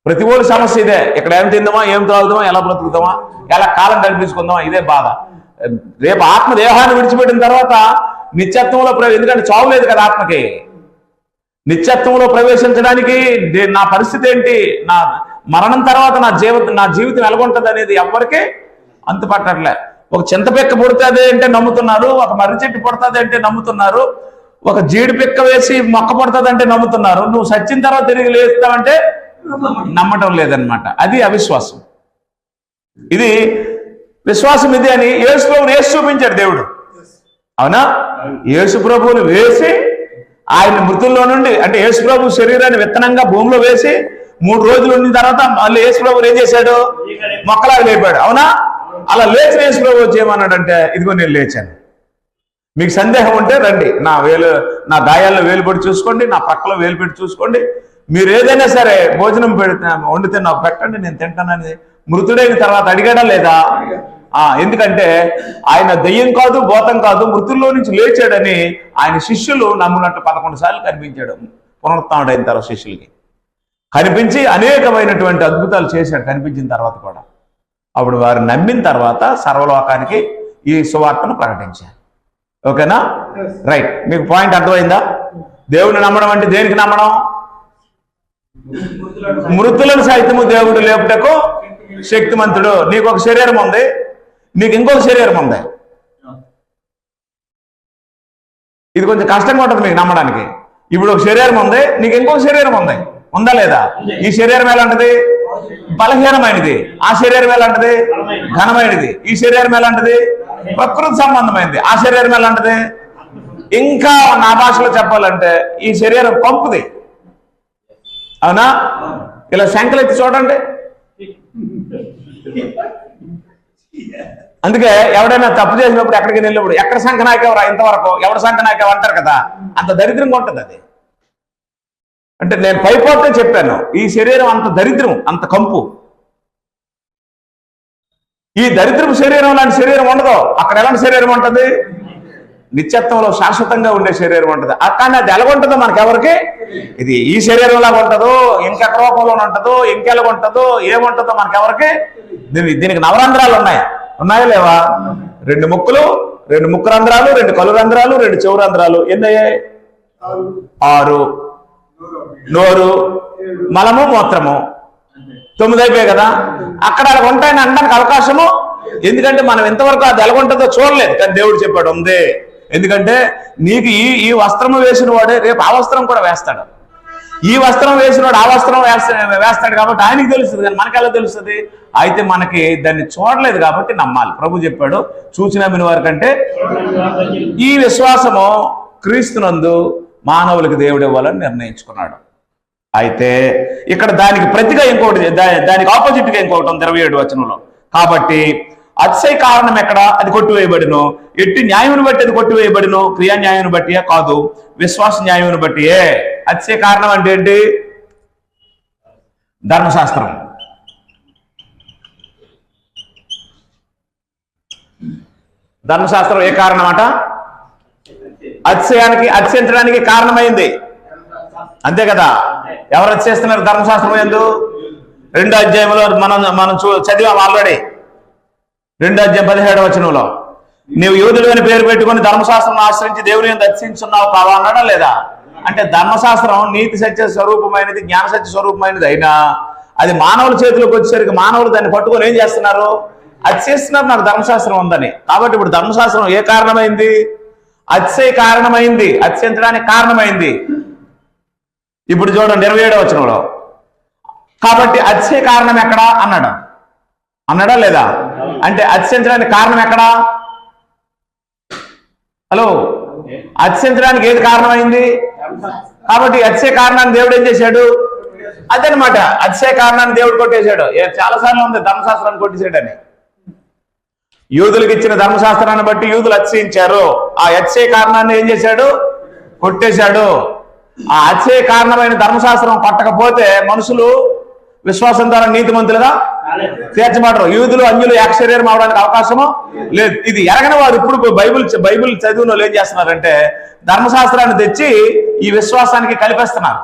ప్రతి ఒక్కరి సమస్య ఇదే, ఇక్కడ ఏం తిందామా, ఏం తాగుదామా, ఎలా బ్రతుకుతామా, ఎలా కాలం గడిపించుకుందామా, ఇదే బాధ. రేపు ఆత్మ దేహాన్ని విడిచిపెట్టిన తర్వాత నిత్యత్వంలో ఎందుకంటే చావు లేదు కదా ఆత్మకి. నిత్యత్వంలో ప్రవేశించడానికి నా పరిస్థితి ఏంటి, నా మరణం తర్వాత నా జీవితం ఎలాగుంటుంది అనేది ఎవరికి అంతుపట్టట్లే. ఒక చింతపిక్క పుడుతుంది అంటే నమ్ముతున్నారు, ఒక మర్రి చెట్టు పుడుతుంది అంటే నమ్ముతున్నారు, ఒక జీడి పిక్క వేసి మొక్క పుడుతుంది అంటే నమ్ముతున్నారు. నువ్వు సచ్చిన తర్వాత తిరిగి లేస్తావంటే నమ్మటం లేదనమాట. అది అవిశ్వాసం. ఇది విశ్వాసం ఇది అని యేసు ప్రభువుని వేసి చూపించాడు దేవుడు. అవునా? యేసు ప్రభువుని వేసి ఆయన మృతుల్లో నుండి, అంటే యేసు ప్రభు శరీరాన్ని విత్తనంగా భూమిలో వేసి 3 రోజులు ఉండిన తర్వాత మళ్ళీ యేసు ప్రభు ఏం చేశాడు, మొక్కలాగా లేపాడు. అవునా? అలా లేచిన యేసు ప్రభు చేయమన్నాడంటే ఇదిగో నేను లేచాను. మీకు సందేహం ఉంటే రండి, నా గాయాల్లో వేలు పెట్టి చూసుకోండి, నా పక్కలో వేలు పెట్టి చూసుకోండి. మీరు ఏదైనా సరే భోజనం వండితే నాకు పెట్టండి, నేను తింటానని మృతుడైన తర్వాత అడిగాడా లేదా? ఎందుకంటే ఆయన దెయ్యం కాదు, భూతం కాదు, మృతుల్లో నుంచి లేచాడని ఆయన శిష్యులు నమ్మినట్టు 11 సార్లు కనిపించాడు. పునరుత్థానుడైన తర్వాత శిష్యులకి కనిపించి అనేకమైనటువంటి అద్భుతాలు చేశాడు కనిపించిన తర్వాత కూడా. అప్పుడు వారు నమ్మిన తర్వాత సర్వలోకానికి ఈ సువార్తను ప్రకటించారు. ఓకేనా? రైట్. మీకు పాయింట్ అర్థమైందా? దేవుని నమ్మడం అంటే దేనికి నమ్మడం? మృతులను సైతము దేవుడు లేపుటకు శక్తిమంతుడు. నీకు ఒక శరీరం ఉంది, నీకు ఇంకొక శరీరం ఉంది. ఇది కొంచెం కష్టంగా ఉంటుంది మీకు నమ్మడానికి. ఇప్పుడు ఒక శరీరం ఉంది, నీకు ఇంకొక శరీరం ఉంది, ఉందా లేదా? ఈ శరీరం ఎలాంటిది? బలహీనమైనది. ఆ శరీరం ఎలాంటిది? ఘనమైనది. ఈ శరీరం ఎలాంటిది? ప్రకృతి సంబంధమైనది. ఆ శరీరం ఎలాంటిది? ఇంకా నా భాషలో చెప్పాలంటే ఈ శరీరం పంపుది. అవునా? ఇలా శంకలు ఎత్తి చూడండి. అందుకే ఎవడైనా తప్పు చేసినప్పుడు ఎక్కడికి వెళ్ళినప్పుడు ఎక్కడ సంఖ నాకేవరా ఇంతవరకు, ఎవడ సంఖ నాకేవ అంటారు కదా, అంత దరిద్రంగా ఉంటుంది అది. అంటే నేను పైపోతే చెప్పాను, ఈ శరీరం అంత దరిద్రం, అంత కంపు. ఈ దరిద్రపు శరీరం లాంటి శరీరం ఉండదు. అక్కడ ఎలాంటి శరీరం ఉంటుంది? నిత్యత్వంలో శాశ్వతంగా ఉండే శరీరం ఉంటుంది. కానీ అది ఎలాగుంటుందో మనకెవరికి, ఇది ఈ శరీరం లాగా ఉంటుందో, ఇంకెక్క రూపంలో ఉంటుందో, ఇంకెలాగ ఉంటుందో, ఏముంటుందో మనకెవరికి. దీనికి నవరంధ్రాలు ఉన్నాయా లేవా? 2 ముక్కులు, 2 ముక్కు రంధ్రాలు, 2 కళ్ళు రంధ్రాలు, 2 చెవు రంధ్రాలు. ఎన్ని అయ్యాయి? 6. నోరు, మలము, మూత్రము 9 అయిపోయాయి కదా. అక్కడ అలా ఉంటాయని అనడానికి అవకాశము, ఎందుకంటే మనం ఇంతవరకు అది ఎలాగుంటుందో చూడలేదు. కానీ దేవుడు చెప్పాడు ఉంది. ఎందుకంటే నీకు ఈ వస్త్రము వేసిన వాడే రేపు ఆ వస్త్రం కూడా వేస్తాడు. ఈ వస్త్రం వేసిన వాడు ఆ వస్త్రం వేస్తాడు కాబట్టి ఆయనకి తెలుస్తుంది, కానీ మనకి ఎలా తెలుస్తుంది? అయితే మనకి దాన్ని చూడలేదు కాబట్టి నమ్మాలి. ప్రభు చెప్పాడు, చూసి నమ్మిన వారి కంటే. ఈ విశ్వాసము క్రీస్తునందు మానవులకు దేవుడు ఇవ్వాలని నిర్ణయించుకున్నాడు. అయితే ఇక్కడ దానికి ప్రతిగా ఇంకోటి, దానికి ఆపోజిట్ గా ఇంకోటి ఉంది 27వ వచనంలో. కాబట్టి అతిశయ కారణం ఎక్కడ? అది కొట్టివేయబడిను. ఎట్టి న్యాయమును బట్టి అది కొట్టివేయబడిను, క్రియా న్యాయాన్ని బట్టియే కాదు, విశ్వాస న్యాయమును బట్టియే. అతిశయ కారణం అంటే ఏంటి? ధర్మశాస్త్రం. ధర్మశాస్త్రం ఏ కారణం అట? అతిశయించడానికి కారణమైంది. అంతే కదా? ఎవరు అతిశయిస్తున్నారు ధర్మశాస్త్రం ఎందు? 2వ అధ్యాయంలో మనం చదివాం ఆల్రెడీ. 2వ అధ్యాయం 17వ వచనంలో, నీవు యూదుడు అని పేరు పెట్టుకుని ధర్మశాస్త్రం ఆశ్రయించి దేవుని యందు అతిశయించున్నావు కావా అన్నాడా లేదా? అంటే ధర్మశాస్త్రం నీతి సత్య స్వరూపమైనది, జ్ఞాన సత్య స్వరూపమైనది అయినా అది మానవుల చేతిలోకి వచ్చేసరికి మానవులు దాన్ని పట్టుకొని ఏం చేస్తున్నారు? అతిశయిస్తున్నారు నాకు ధర్మశాస్త్రం ఉందని. కాబట్టి ఇప్పుడు ధర్మశాస్త్రం ఏ కారణమైంది? అతిశయ కారణమైంది, అతిశయించడానికి కారణమైంది. ఇప్పుడు చూడండి 27వ వచనంలో, కాబట్టి అతిశయ కారణం ఎక్కడా అన్నాడా లేదా? అంటే అతిశయించడానికి కారణం ఎక్కడా? హలో, అతిశయించడానికి ఏది కారణమైంది? కాబట్టి అతిశయ కారణాన్ని దేవుడు ఏం చేశాడు? అదనమాట, అతిశయ కారణాన్ని దేవుడు కొట్టేశాడు. చాలా సార్లు ఉంది ధర్మశాస్త్రాన్ని కొట్టేశాడని. యూదులకు ఇచ్చిన ధర్మశాస్త్రాన్ని బట్టి యూదులు అతిశయించారు. ఆ అతిశయ కారణాన్ని ఏం చేశాడు? కొట్టేశాడు. ఆ అతిశయ కారణమైన ధర్మశాస్త్రం కొట్టకపోతే మనుషులు విశ్వాసం ద్వారా నీతిమంతులుగా తీర్చబడరు. యూదులు అన్యులు ఏకశరీరం అవడానికి అవకాశము లేదు. ఇది ఎరగని వారు ఇప్పుడు బైబిల్ చదివిన వాళ్ళు ఏం చేస్తున్నారంటే ధర్మశాస్త్రాన్ని తెచ్చి ఈ విశ్వాసానికి కలిపేస్తున్నారు.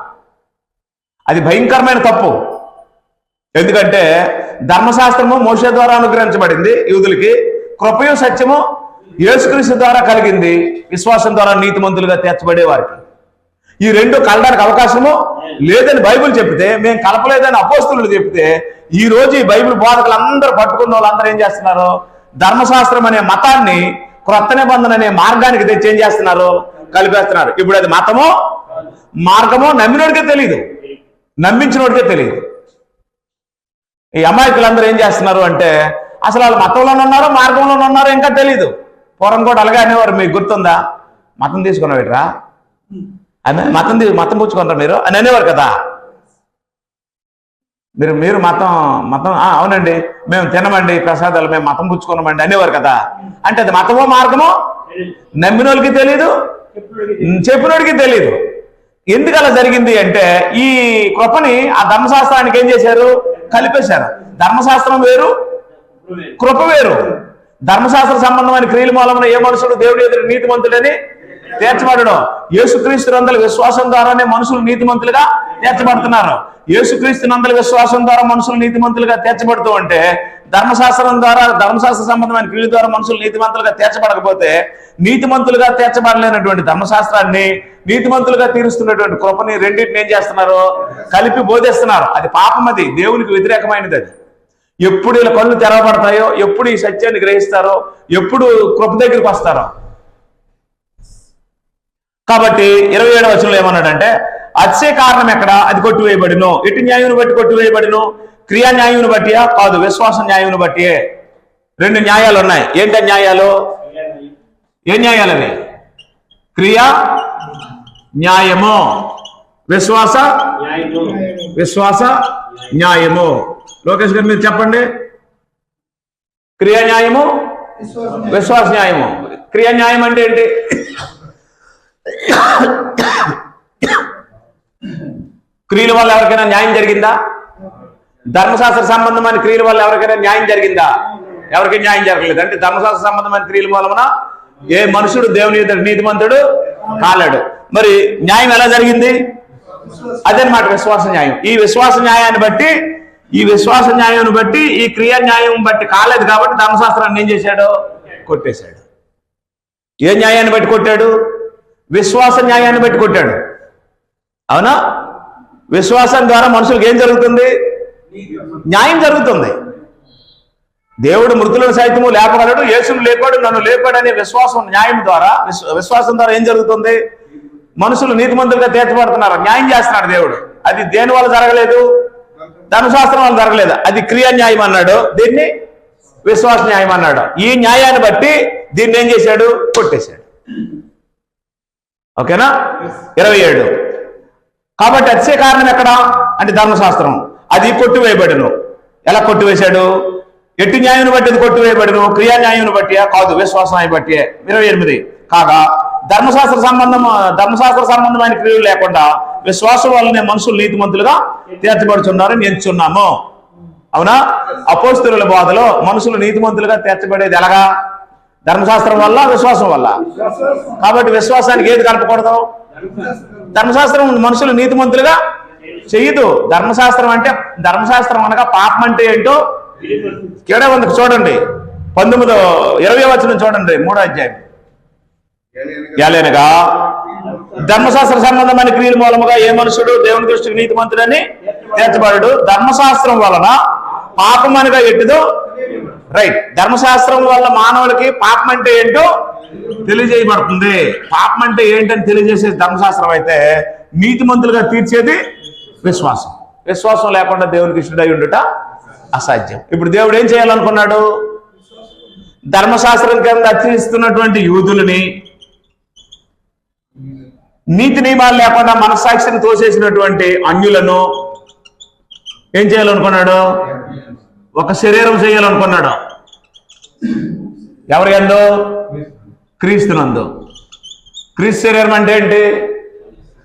అది భయంకరమైన తప్పు. ఎందుకంటే ధర్మశాస్త్రము మోషే ద్వారా అనుగ్రహించబడింది యూదులకి, కృపయు సత్యము యేసుక్రీస్తు ద్వారా కలిగింది విశ్వాసం ద్వారా నీతిమంతులుగా తీర్చబడే వారికి. ఈ రెండు కలడానికి అవకాశము లేదని బైబిల్ చెప్తే, మేము కలపలేదని అపోస్తలులు చెప్తే, ఈ రోజు ఈ బైబిల్ బోధకులు అందరూ పట్టుకున్న వాళ్ళందరూ ఏం చేస్తున్నారు? ధర్మశాస్త్రం అనే మతాన్ని క్రొత్త నిబంధన అనే మార్గానికి తెచ్చి ఏం చేస్తున్నారు? కలిపేస్తున్నారు. ఇప్పుడు అది మతమో మార్గమో నమ్మినోడికే తెలియదు, నమ్మించినోడికే తెలియదు. ఈ అమాయకులందరూ ఏం చేస్తున్నారు అంటే అసలు వాళ్ళు మతంలోనే ఉన్నారో మార్గంలోనే ఉన్నారో ఇంకా తెలియదు. పూర్వం కూడా అలాగే అనేవారు, మీకు గుర్తుందా? మతం తీసుకున్నావేట్రా, మతం పుచ్చుకున్నారా మీరు అని అనేవారు కదా. మీరు మతం అవునండి మేము తినమండి ప్రసాదాలు, మేము మతం పుచ్చుకున్నామండి అనేవారు కదా. అంటే అది మతమో మార్గమో నమ్మినోళ్ళకి తెలియదు, చెప్పినోడికి తెలియదు. ఎందుకు అలా జరిగింది అంటే ఈ కృపని ఆ ధర్మశాస్త్రానికి ఏం చేశారు? కలిపేశారు. ధర్మశాస్త్రం వేరు, కృప వేరు. ధర్మశాస్త్ర సంబంధమైన క్రియల మూలమున ఏ మనుషుడు దేవుడి ఎదురు నీతిమంతుడని తీర్చబడడం. యేసుక్రీస్తు నందల విశ్వాసం ద్వారానే మనుషులు నీతిమంతులుగా తీర్చబడుతున్నారు. యేసుక్రీస్తు నందల విశ్వాసం ద్వారా మనుషులు నీతిమంతులుగా తీర్చబడుతూ ఉంటే ధర్మశాస్త్రం ద్వారా, ధర్మశాస్త్ర సంబంధమైన క్రియల ద్వారా మనుషులు నీతిమంతులుగా తీర్చబడకపోతే నీతిమంతులుగా తీర్చబడలేనటువంటి ధర్మశాస్త్రాన్ని నీతిమంతులుగా తీరుస్తున్నటువంటి కృపని రెండింటిని ఏం చేస్తున్నారు? కలిపి బోధిస్తున్నారు. అది పాపం, అది దేవునికి వ్యతిరేకమైనది. అది ఎప్పుడు ఇలా కళ్ళు తెరవబడతాయో, ఎప్పుడు ఈ సత్యాన్ని గ్రహిస్తారో, ఎప్పుడు కృప దగ్గరికి వస్తారో. కాబట్టి 27వ వచనంలో ఏమన్నాడంటే అతిశయ కారణం ఎక్కడ? అది కొట్టివేయబడిను. ఎటు న్యాయం బట్టి కొట్టివేయబడిను? క్రియా న్యాయం బట్టియా? కాదు, విశ్వాస న్యాయం బట్టియే. రెండు న్యాయాలు ఉన్నాయి. ఏంట న్యాయాలు? ఏ న్యాయాలు అవి? క్రియా న్యాయము, విశ్వాస న్యాయము. లోకేష్ గారు మీరు చెప్పండి. క్రియా న్యాయము, విశ్వాస న్యాయము. క్రియా న్యాయం అంటే ఏంటి? క్రియల వల్ల ఎవరికైనా న్యాయం జరిగిందా? ధర్మశాస్త్ర సంబంధమైన క్రియల వల్ల ఎవరికైనా న్యాయం జరిగిందా? ఎవరికి న్యాయం జరగలేదు. అంటే ధర్మశాస్త్ర సంబంధమైన క్రియల మూలమున ఏ మనుషుడు దేవుని ఎదుట నీతిమంతుడు కాలేడు. మరి న్యాయం ఎలా జరిగింది? అదనమాట విశ్వాస న్యాయం. ఈ విశ్వాస న్యాయాన్ని బట్టి ఈ క్రియా న్యాయం బట్టి కాలేదు కాబట్టి ధర్మశాస్త్రాన్ని ఏం చేశాడు? కొట్టేశాడు. ఏ న్యాయాన్ని బట్టి కొట్టాడు? విశ్వాస న్యాయాన్ని బట్టి కొట్టాడు. అవునా? విశ్వాసం ద్వారా మనుషులకు ఏం జరుగుతుంది? న్యాయం జరుగుతుంది. దేవుడు మృతులను సైతము లేపగలడు, యేసును లేపాడు, నన్ను లేపాడు అనే విశ్వాసం న్యాయం ద్వారా, విశ్వాసం ద్వారా ఏం జరుగుతుంది? మనుషులు నీతిమంతులుగా తీర్చబడుతున్నారు. న్యాయం చేస్తున్నాడు దేవుడు. అది దేని వల్ల జరగలేదు? ధర్మశాస్త్రం వల్ల జరగలేదు. అది క్రియా న్యాయం అన్నాడు, దీన్ని విశ్వాస న్యాయం అన్నాడు. ఈ న్యాయాన్ని బట్టి దీన్ని ఏం చేశాడు? కొట్టేశాడు. ఓకేనా? 27. కాబట్టి అతిశయ కారణం ఎక్కడ అంటే ధర్మశాస్త్రం. అది కొట్టివేయబడును. ఎలా కొట్టివేశాడు? ఎట్టి న్యాయం బట్టి అది కొట్టివేయబడును? క్రియా న్యాయం బట్టి కాదు, విశ్వాస న్యాయం బట్టి. 28. కాగా ధర్మశాస్త్ర సంబంధమైన క్రియలు లేకుండా విశ్వాసం వల్లనే మనుషులు నీతిమంతులుగా తీర్చబడుచున్నారని ఎంచున్నాము. అవునా? అపోస్తలుల బోధలో మనుషులు నీతిమంతులుగా తీర్చబడేది ఎలాగా? ధర్మశాస్త్రం వల్ల, విశ్వాసం వల్ల. కాబట్టి విశ్వాసానికి ఏది కలపకూడదు? ధర్మశాస్త్రం మనుషులు నీతిమంతులుగా చెయ్యదు. ధర్మశాస్త్రం అనగా పాపం అంటే ఏంటో కేడే ఉంది. చూడండి 20వ వచనం చూడండి, 3వ అధ్యాయం. ఎలానగా ధర్మశాస్త్ర సంబంధమైన క్రియల మూలముగా ఏ మనుషుడు దేవుని దృష్టికి నీతిమంతుడని తీర్చబడడు. ధర్మశాస్త్రం వలన పాపం అనగా ఎట్టిదో రైట్. ధర్మశాస్త్రం వల్ల మానవులకి పాపం అంటే ఏంటో తెలియజేయబడుతుంది. పాపం అంటే ఏంటని తెలియజేసేది ధర్మశాస్త్రం అయితే, నీతిమంతులుగా తీర్చేది విశ్వాసం. విశ్వాసం లేకుండా దేవునికి ఇష్టడై ఉండుట అసాధ్యం. ఇప్పుడు దేవుడు ఏం చేయాలనుకున్నాడు? ధర్మశాస్త్రం కింద అర్చిస్తున్నటువంటి యూదులని, నీతి నియమాలు లేకుండా మనస్సాక్షిని తోసేసినటువంటి అన్యులను ఏం చేయాలనుకున్నాడు? ఒక శరీరం చేయాలనుకున్నాడు. ఎవరి యందు? క్రీస్తునందు. క్రీస్తు శరీరం అంటే ఏంటి?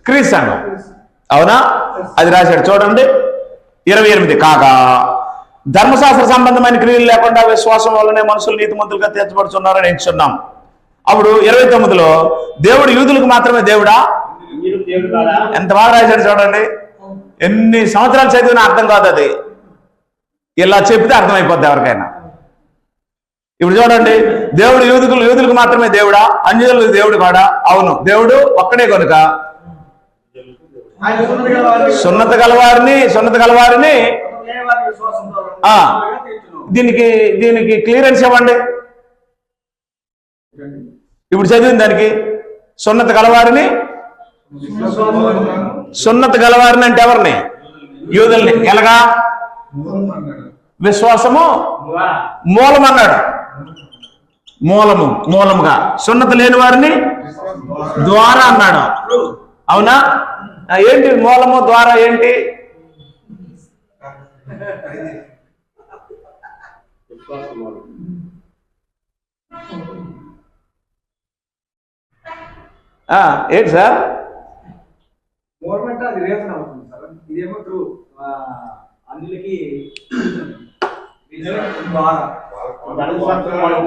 క్రీస్తు సంఘం. అవునా? అది రాశాడు చూడండి 28. కాగా ధర్మశాస్త్ర సంబంధమైన క్రియలు లేకుండా విశ్వాసం వల్లనే మనుషులు నీతిమంతులుగా తీర్చబడుతున్నారని ఎంచున్నాం. అప్పుడు 29లో దేవుడు యూదులకు మాత్రమే దేవుడా? ఎంత బాగా రాశాడు చూడండి. ఎన్ని సంవత్సరాలు చదివినా అర్థం కాదు అది, ఇలా చెప్తే అర్థమైపోద్ది ఎవరికైనా. ఇప్పుడు చూడండి, దేవుడు యూదులకు మాత్రమే దేవుడా? అన్యులకు దేవుడు కాడా? అవును, దేవుడు ఒక్కడే కనుక సున్నత గలవారిని దీనికి క్లియరెన్స్ ఇవ్వండి. ఇప్పుడు చదివిన దానికి సున్నత గలవారిని అంటే ఎవరిని? యూదుల్ని. ఎలాగా? విశ్వాసము మూలం అన్నాడు. మూలముగా. సున్నత లేని వారిని ద్వారా అన్నాడు. అవునా? ఏంటి మూలము ద్వారా ఏంటి? ఏంటి సార్? గవర్నమెంట్ అది రీజన్ అవుతుంది సార్. ఇదేమో ట్రూ అందులోకి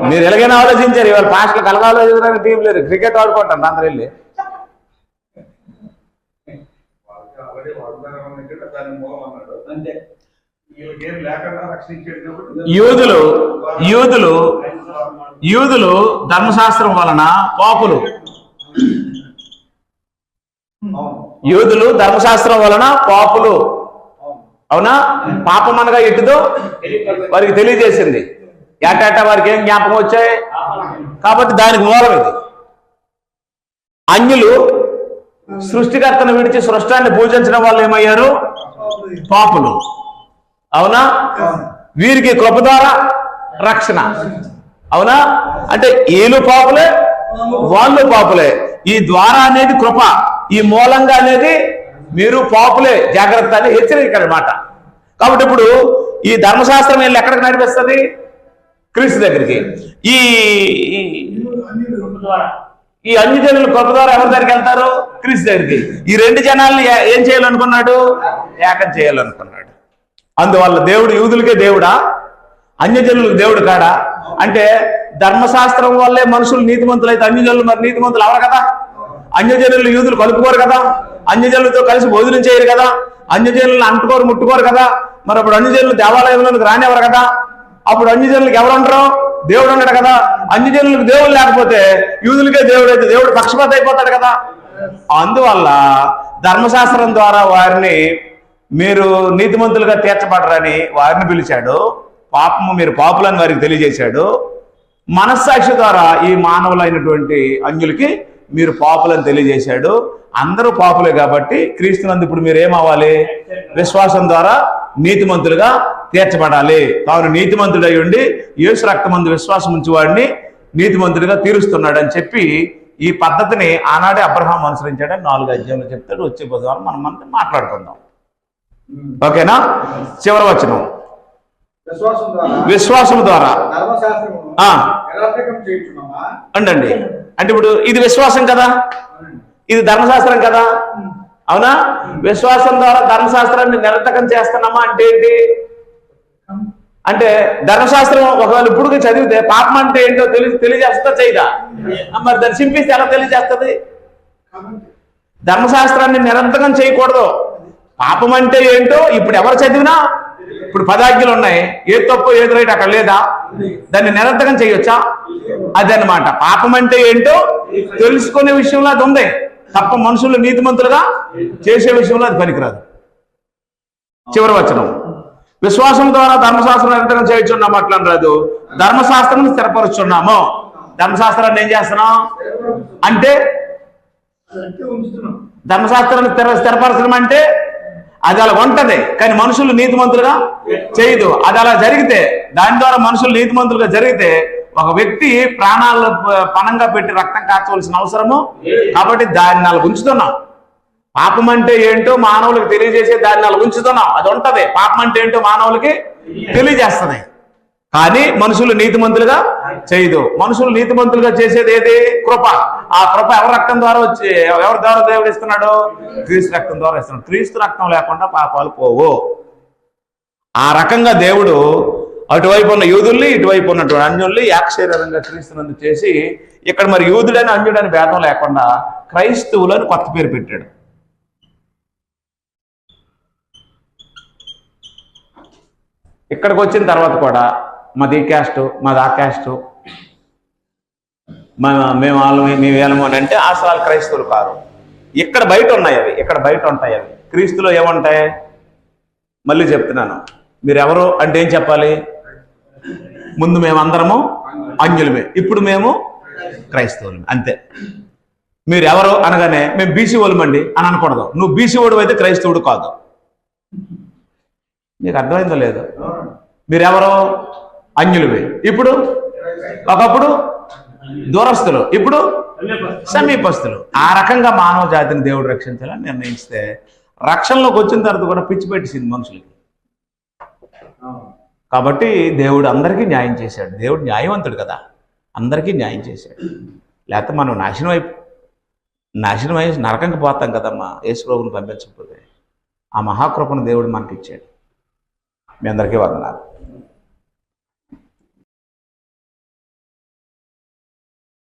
మీరు ఎలాగైనా ఆలోచించారు. ఇవాళ పాస్టర్లు కలగ ఆలోచించడానికి టీం లేరు, క్రికెట్ ఆడుకుంటాను అందరు వెళ్ళి. యూదులు ధర్మశాస్త్రం వలన పాపులు. అవునా? పాపం అనగా ఎట్టుదో వారికి తెలియజేసింది. ఏటాటా వారికి ఏం జ్ఞాపకం వచ్చాయి కాబట్టి దానికి మూలం ఇది. అన్యులు సృష్టికర్తను విడిచి సృష్టాన్ని పూజించడం వల్ల ఏమయ్యారు? పాపులు. అవునా? వీరికి కృప ద్వారా రక్షణ. అవునా? అంటే వీళ్ళు పాపులే, వాళ్ళు పాపులే. ఈ ద్వారా అనేది కృప, ఈ మూలంగా అనేది మీరు పాపులే, జాగ్రత్త అని హెచ్చరిక అన్నమాట. కాబట్టి ఇప్పుడు ఈ ధర్మశాస్త్రం వీళ్ళు ఎక్కడికి నడిపిస్తుంది? క్రీస్తు దగ్గరికి. ఈ అన్ని జనులు కృప ద్వారా ఎవరి దగ్గరికి వెళ్తారు? క్రీస్తు దగ్గరికి. ఈ రెండు జనాల్ని ఏం చేయాలనుకున్నాడు? ఏకం చేయాలనుకున్నాడు. అందువల్ల దేవుడు యూదులకే దేవుడా? అన్యజనులకు దేవుడు కాడా? అంటే ధర్మశాస్త్రం వల్లే మనుషులు నీతిమంతులు అయితే అన్యజనులు మరి నీతిమంతులు అవరు కదా? అన్యజనులు యూదులు కలుపుకోరు కదా? అన్యజనులతో కలిసి భోజనం చేయరు కదా? అన్యజనులను అంటుకోరు ముట్టుకోరు కదా? మరి అప్పుడు అన్యజనులు దేవాలయంలోకి రానివ్వరు కదా? అప్పుడు అన్యజనులకు ఎవరు ఉండరు? దేవుడు ఉన్నాడు కదా? అన్యజనులకు దేవుడు లేకపోతే యూదులకే దేవుడు అయితే దేవుడు పక్షపాత అయిపోతాడు కదా? అందువల్ల ధర్మశాస్త్రం ద్వారా వారిని మీరు నీతిమంతులుగా తీర్చబడరని వారిని పిలిచాడు. పాపము మీరు పాపులని వారికి తెలియజేశాడు. మనస్సాక్షి ద్వారా ఈ మానవులైనటువంటి అన్యులకి మీరు పాపులని తెలియజేశాడు. అందరూ పాపులే కాబట్టి క్రీస్తునందు ఇప్పుడు మీరు ఏమవ్వాలి? విశ్వాసం ద్వారా నీతిమంతులుగా తీర్చబడాలి. కావున నీతిమంతుడై ఉండి యేసు రక్తమందు విశ్వాసం ఉంచి వాడిని నీతిమంతుడిగా తీరుస్తున్నాడు అని చెప్పి ఈ పద్ధతిని ఆనాడే అబ్రహాం అనుసరించాడని 4 అధ్యాయంలో చెప్తాడు. వచ్చే బుధవారం మనం మాట్లాడుకుందాం. ఓకేనా? చివరి వచనం. విశ్వాసం ద్వారా అండి. అంటే ఇప్పుడు ఇది విశ్వాసం కదా, ఇది ధర్మశాస్త్రం కదా? అవునా? విశ్వాసం ద్వారా ధర్మశాస్త్రాన్ని నిరర్థకం చేస్తున్నామా అంటే ఏంటి? అంటే ధర్మశాస్త్రం ఒకవేళ ఇప్పుడు చదివితే పాపం అంటే ఏంటో తెలియజేస్తా చేయదా? మరి దాన్ని చింపిస్తే ఎలా తెలియజేస్తుంది? ధర్మశాస్త్రాన్ని నిరర్థకం చేయకూడదు. పాపం అంటే ఏంటో ఇప్పుడు ఎవరు చదివినా, ఇప్పుడు 10 ఆజ్ఞలు ఉన్నాయి, ఏది తప్పు ఏది రైట్ అక్కడ లేదా? దాన్ని నిరర్థకం చేయొచ్చా? అదనమాట. పాపం అంటే ఏంటో తెలుసుకునే విషయంలో అది ఉంది తప్ప మనుషులు నీతిమంతులుగా చేసే విషయంలో అది పనికిరాదు. చివరి వచనం. విశ్వాసం ద్వారా ధర్మశాస్త్రం నిరర్థకం చేయొచ్చున్నాం అట్లా రాదు. ధర్మశాస్త్రం స్థిరపరుచున్నాము. ధర్మశాస్త్రాన్ని ఏం చేస్తున్నాం అంటే ధర్మశాస్త్రాన్ని స్థిరపరచడం అంటే అది అలా ఉంటది, కానీ మనుషులు నీతిమంతులుగా చేయదు. అది అలా జరిగితే, దాని ద్వారా మనుషులు నీతిమంతులుగా జరిగితే ఒక వ్యక్తి ప్రాణాలు పణంగా పెట్టి రక్తం కాచవలసిన అవసరము కాబట్టి దాన్ని అలా ఉంచుతున్నాం. పాపం అంటే ఏంటో మానవులకు తెలియజేసే దాన్ని అలా ఉంచుతున్నాం. అది ఉంటది. పాపం అంటే ఏంటో మానవులకి తెలియజేస్తుంది. కానీ మనుషులు నీతిమంతులుగా చేయదు. మనుషులు నీతిమంతులుగా చేసేది ఏది? కృప. ఆ కృప ఎవరి రక్తం ద్వారా వచ్చి ఎవరి ద్వారా దేవుడు ఇస్తున్నాడు? క్రీస్తు రక్తం ద్వారా ఇస్తున్నాడు. క్రీస్తు రక్తం లేకుండా పాపాలు పోవు. ఆ రకంగా దేవుడు అటువైపు ఉన్న యూదుల్ని ఇటువైపు ఉన్నటువంటి అన్యుల్ని ఏకశరీరంగా క్రీస్తునందు చేసి ఇక్కడ మరి యూదుడని అన్యుడని భేదం లేకుండా క్రైస్తవులని కొత్త పేరు పెట్టాడు. ఇక్కడికి వచ్చిన తర్వాత కూడా మాది ఈ క్యాస్టు, మాది ఆ క్యాస్టు, మేము వాళ్ళు మేము వేలము అని అంటే అసలు వాళ్ళు క్రైస్తవులు కారు. ఇక్కడ బయట ఉన్నాయి అవి, ఇక్కడ బయట ఉంటాయి అవి. క్రీస్తులో ఏముంటాయి? మళ్ళీ చెప్తున్నాను, మీరు ఎవరు అంటే ఏం చెప్పాలి? ముందు మేమందరము అన్యులమే, ఇప్పుడు మేము క్రైస్తవులమే, అంతే. మీరు ఎవరు అనగానే మేము బీసీ వాళ్ళమండి అని అనకూడదు. నువ్వు బీసీ వాడు అయితే క్రైస్తవుడు కాదు. మీకు అర్థమైందో లేదు? మీరెవరు? అన్యులమే. ఇప్పుడు ఒకప్పుడు దూరస్తులు, ఇప్పుడు సమీపస్తులు. ఆ రకంగా మానవ జాతిని దేవుడు రక్షించాలని నిర్ణయిస్తే రక్షణలోకి వచ్చిన తర్వాత కూడా పిచ్చి పెట్టింది మనుషులకి. కాబట్టి దేవుడు అందరికీ న్యాయం చేశాడు. దేవుడు న్యాయవంతుడు కదా, అందరికీ న్యాయం చేశాడు. లేకపోతే మనం నాశనమై నరకంకి పోతాం కదమ్మా యేసు ప్రభువుని పంపించకపోతే. ఆ మహాకృపను దేవుడు మనకి ఇచ్చాడు. మీ అందరికీ వందనాలు.